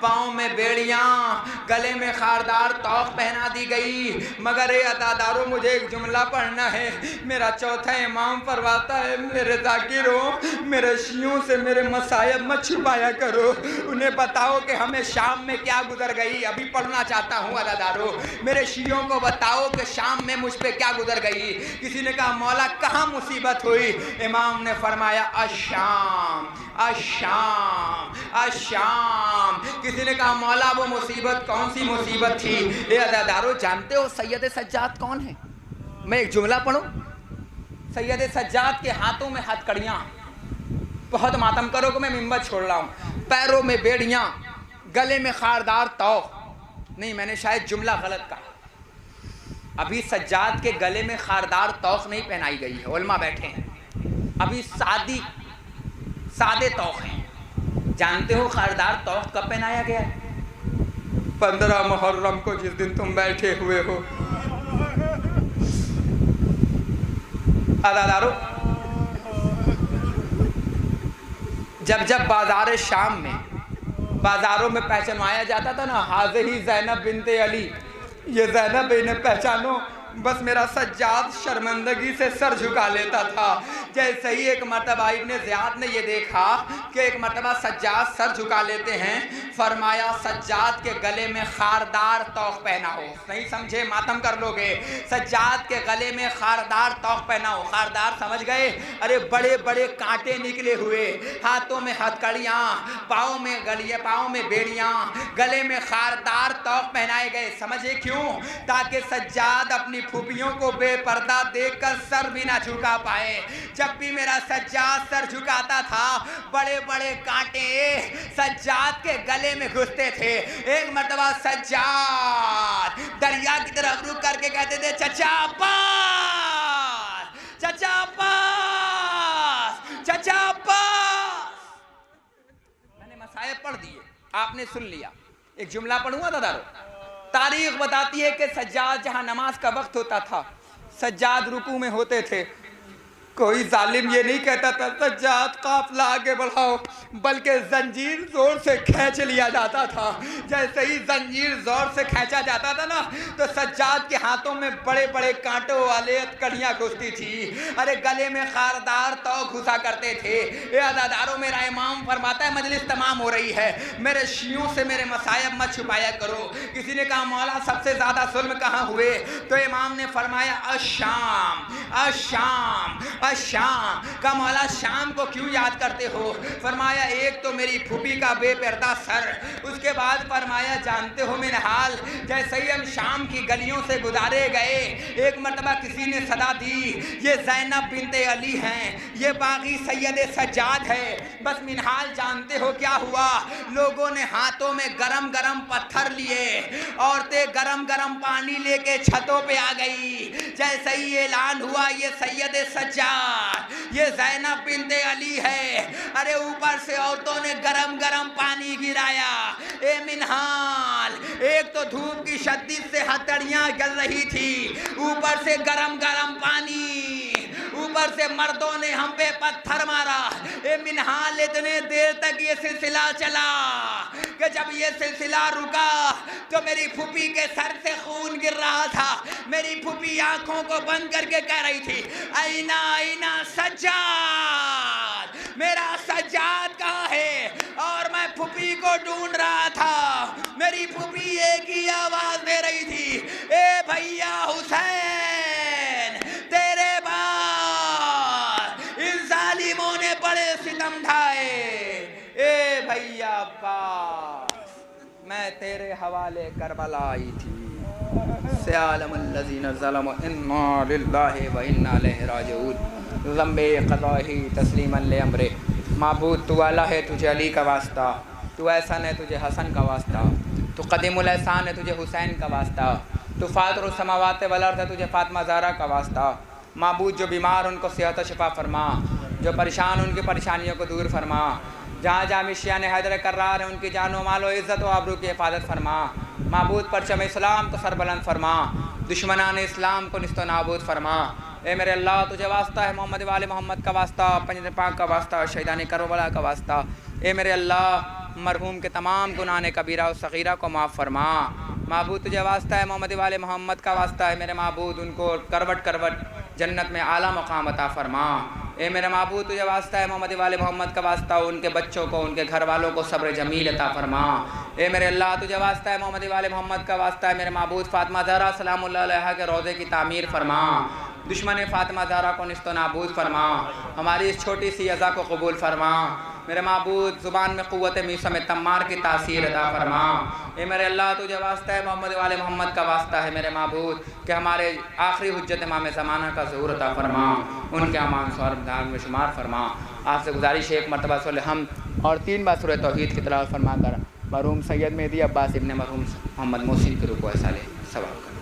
پاؤں میں بیڑیاں، گلے میں خاردار توق پہنا دی گئی، مگر اے عزادارو مجھے ایک جملہ پڑھنا ہے۔ میرا چوتھا امام فرماتا ہے میرے ذاکروں، میرے شیعوں سے میرے مصائب مت چھپایا کرو، انہیں بتاؤ کہ ہمیں شام میں کیا گزر گئی۔ ابھی پڑھنا چاہتا ہوں عزادارو، میرے شیعوں کو بتاؤ کہ شام میں مجھ پہ کیا گزر گئی۔ کسی نے کہا مولا کہاں مصیبت ہوئی؟ امام نے فرمایا الشام الشام الشام۔ کسی نے کہا مولا وہ مصیبت کون سی مصیبت تھی؟ اے عزادارو جانتے ہو سید سجاد کون ہے؟ میں ایک جملہ پڑھوں، سید سجاد کے ہاتھوں میں ہتکڑیاں، بہت ماتم کرو کہ میں منبر چھوڑ رہا ہوں، پیروں میں بیڑیاں، گلے میں خاردار توق، نہیں میں نے شاید جملہ غلط کہا، ابھی سجاد کے گلے میں خاردار توق نہیں پہنائی گئی ہے، علماء بیٹھے ہیں، ابھی سادے توق ہیں۔ جانتے ہو خاردار توق کب پہنایا گیا ہے؟ 15 محرم کو، جس دن تم بیٹھے ہوئے ہو۔ عزادارو جب بازار شام میں، بازاروں میں پہچانوایا جاتا تھا نا، حاضری زینب بنت علی، یہ زینب انہیں پہچانو، بس میرا سجاد شرمندگی سے سر جھکا لیتا تھا۔ جیسے ہی ایک مرتبہ ابن زیاد نے یہ دیکھا کہ ایک مرتبہ سجاد سر جھکا لیتے ہیں، فرمایا سجاد کے گلے میں خاردار توق پہنا ہو۔ نہیں سمجھے ماتم کر لو گے، سجاد کے گلے میں خاردار توق پہنا ہو۔ خاردار سمجھ گئے؟ ارے بڑے بڑے کانٹے نکلے ہوئے، ہاتھوں میں ہتکڑیاں، پاؤں میں بیڑیاں، گلے میں خاردار توق پہنائے گئے۔ سمجھے کیوں؟ تاکہ سجاد اپنی پھوپھیوں کو بے پردہ دیکھ کر سر بھی نہ جھکا پائے۔ جب بھی میرا سجاد سر جھکاتا تھا، بڑے بڑے کانٹے سجاد کے گلے میں گھستے تھے۔ ایک مرتبہ سجاد دریا کی طرف رک کر کے کہتے تھے چچا عباس، چچا عباس، چچا عباس۔ میں نے مسائل پڑھ دیے، آپ نے سن لیا۔ ایک جملہ پڑھوں گا دادارو۔ تاریخ بتاتی ہے کہ سجاد جہاں نماز کا وقت ہوتا تھا، سجاد رکوع میں ہوتے تھے، کوئی ظالم یہ نہیں کہتا تھا سجاد قافلہ آگے بڑھاؤ، بلکہ زنجیر زور سے کھینچ لیا جاتا تھا۔ جیسے ہی زنجیر زور سے کھینچا جاتا تھا نا، تو سجاد کے ہاتھوں میں بڑے بڑے کانٹوں والے ہتکڑیاں گھستی تھی، ارے گلے میں خاردار توق گھسا کرتے تھے۔ اے عزادارو میرا امام فرماتا ہے مجلس تمام ہو رہی ہے، میرے شیعوں سے میرے مصائب مت چھپایا کرو۔ کسی نے کہا مولا سب سے زیادہ ظلم کہاں ہوئے؟ تو امام نے فرمایا الشام الشام الشام۔ کا مولا شام کو کیوں یاد کرتے ہو؟ فرمایا ایک تو میری پھوپھی کا بے پردہ سر، اس کے بعد فرمایا جانتے ہو من حال، جیسے ہی ہم شام کی گلیوں سے گزارے گئے، ایک مرتبہ کسی نے صدا دی یہ زینب بنت علی ہیں، یہ باغی سید سجاد ہے۔ بس من حال جانتے ہو کیا ہوا؟ لوگوں نے ہاتھوں میں گرم گرم پتھر لیے، عورتیں گرم گرم پانی لے کے چھتوں پہ آ گئی۔ جیسے ہی اعلان ہوا یہ سید سجاد، یہ زینب بنت علی ہے، ارے اوپر سے عورتوں نے گرم گرم پانی گرایا۔ اے منحال، ایک تو دھوپ کی شدت سے ہتھڑیاں جل رہی تھی، اوپر سے گرم گرم پانی، اوپر سے مردوں نے ہم پہ پتھر مارا۔ اے منحال اتنے دیر تک یہ سلسلہ چلا کہ جب یہ سلسلہ رکا تو میری پھوپھی کے سر سے خون گر رہا تھا۔ میری پھوپھی آنکھوں کو بند کر کے کہہ رہی تھی اینا اینا سجاد، میرا سجاد کہاں ہے؟ اور میں پھوپھی کو ڈھونڈ رہا تھا۔ میری پھوپھی ایک ہی آواز دے رہی تھی اے بھیا حسین تیرے بعد ان ظالموں نے بڑے ستم ڈھائے، اے بھیا عباس میں تیرے حوالے کربلا آئی تھی۔ سیعلم الذین ظلموا انا للہ و انا الیہ راجعون۔ ذنب قضاہی تسلیما لامرہ۔ معبود تو اعلیٰ ہے، تجھے علی کا واسطہ، تو احسن ہے، تجھے حسن کا واسطہ، تو قدیم الاحسان ہے، تجھے حسین کا واسطہ، تو فاطر السماوات والارض ہے، تجھے فاطمہ زہرا کا واسطہ۔ معبود جو بیمار ان کو صحت و شفا فرما، جو پریشان ان کی پریشانیوں کو دور فرما، جہاں جہاں مشیان حیدر کرار ہیں ان کی جان و مال و عزت و آبرو کی حفاظت فرما۔ معبود پرچم اسلام کو سر بلند فرما، دشمنان اسلام کو نیست و نابود فرما۔ اے میرے اللہ تجھے واسطہ ہے محمد وال محمد کا واسطہ، پنجر پاک کا واسطہ، شہیدان کربلا کا واسطہ، اے میرے اللہ مرحوم کے تمام گناہ کبیرہ و صغیرہ کو معاف فرما۔ معبود تجھے واسطہ ہے محمد وال محمد کا واسطہ ہے میرے معبود، ان کو کروٹ کروٹ جنت میں اعلیٰ مقام عطا فرما۔ اے میرے معبود تجھے واسطہ ہے محمد وال محمد کا واسطہ، ان کے بچوں کو ان کے گھر والوں کو صبر جمیل عطا فرما۔ اے میرے اللہ تجھے واسطہ ہے محمد وال محمد کا واسطہ ہے میرے معبود فاطمہ زہرا سلام اللہ علیہا کے روضے کی تعمیر فرما، دشمن فاطمہ زہرا کو نست و نابود فرما، ہماری اس چھوٹی سی عزا کو قبول فرما۔ میرے معبود زبان میں قوت میثم تمار کی تاثیر عطا فرما۔ اے میرے اللہ تجھے واسطہ ہے محمد وال محمد کا واسطہ ہے میرے معبود کہ ہمارے آخری حجت امام زمانہ کا ظہور عطا فرما، ان کے امان سوار دان میں شمار فرما۔ آپ سے گزارش ہے ایک مرتبہ سورہ الحمد اور 3 بار سورہ توحید کی تلاوت فرما کر مرحوم سید مہدی عباس ابن مرحوم محمد محسن کے رکوع سالے ثواب کریں۔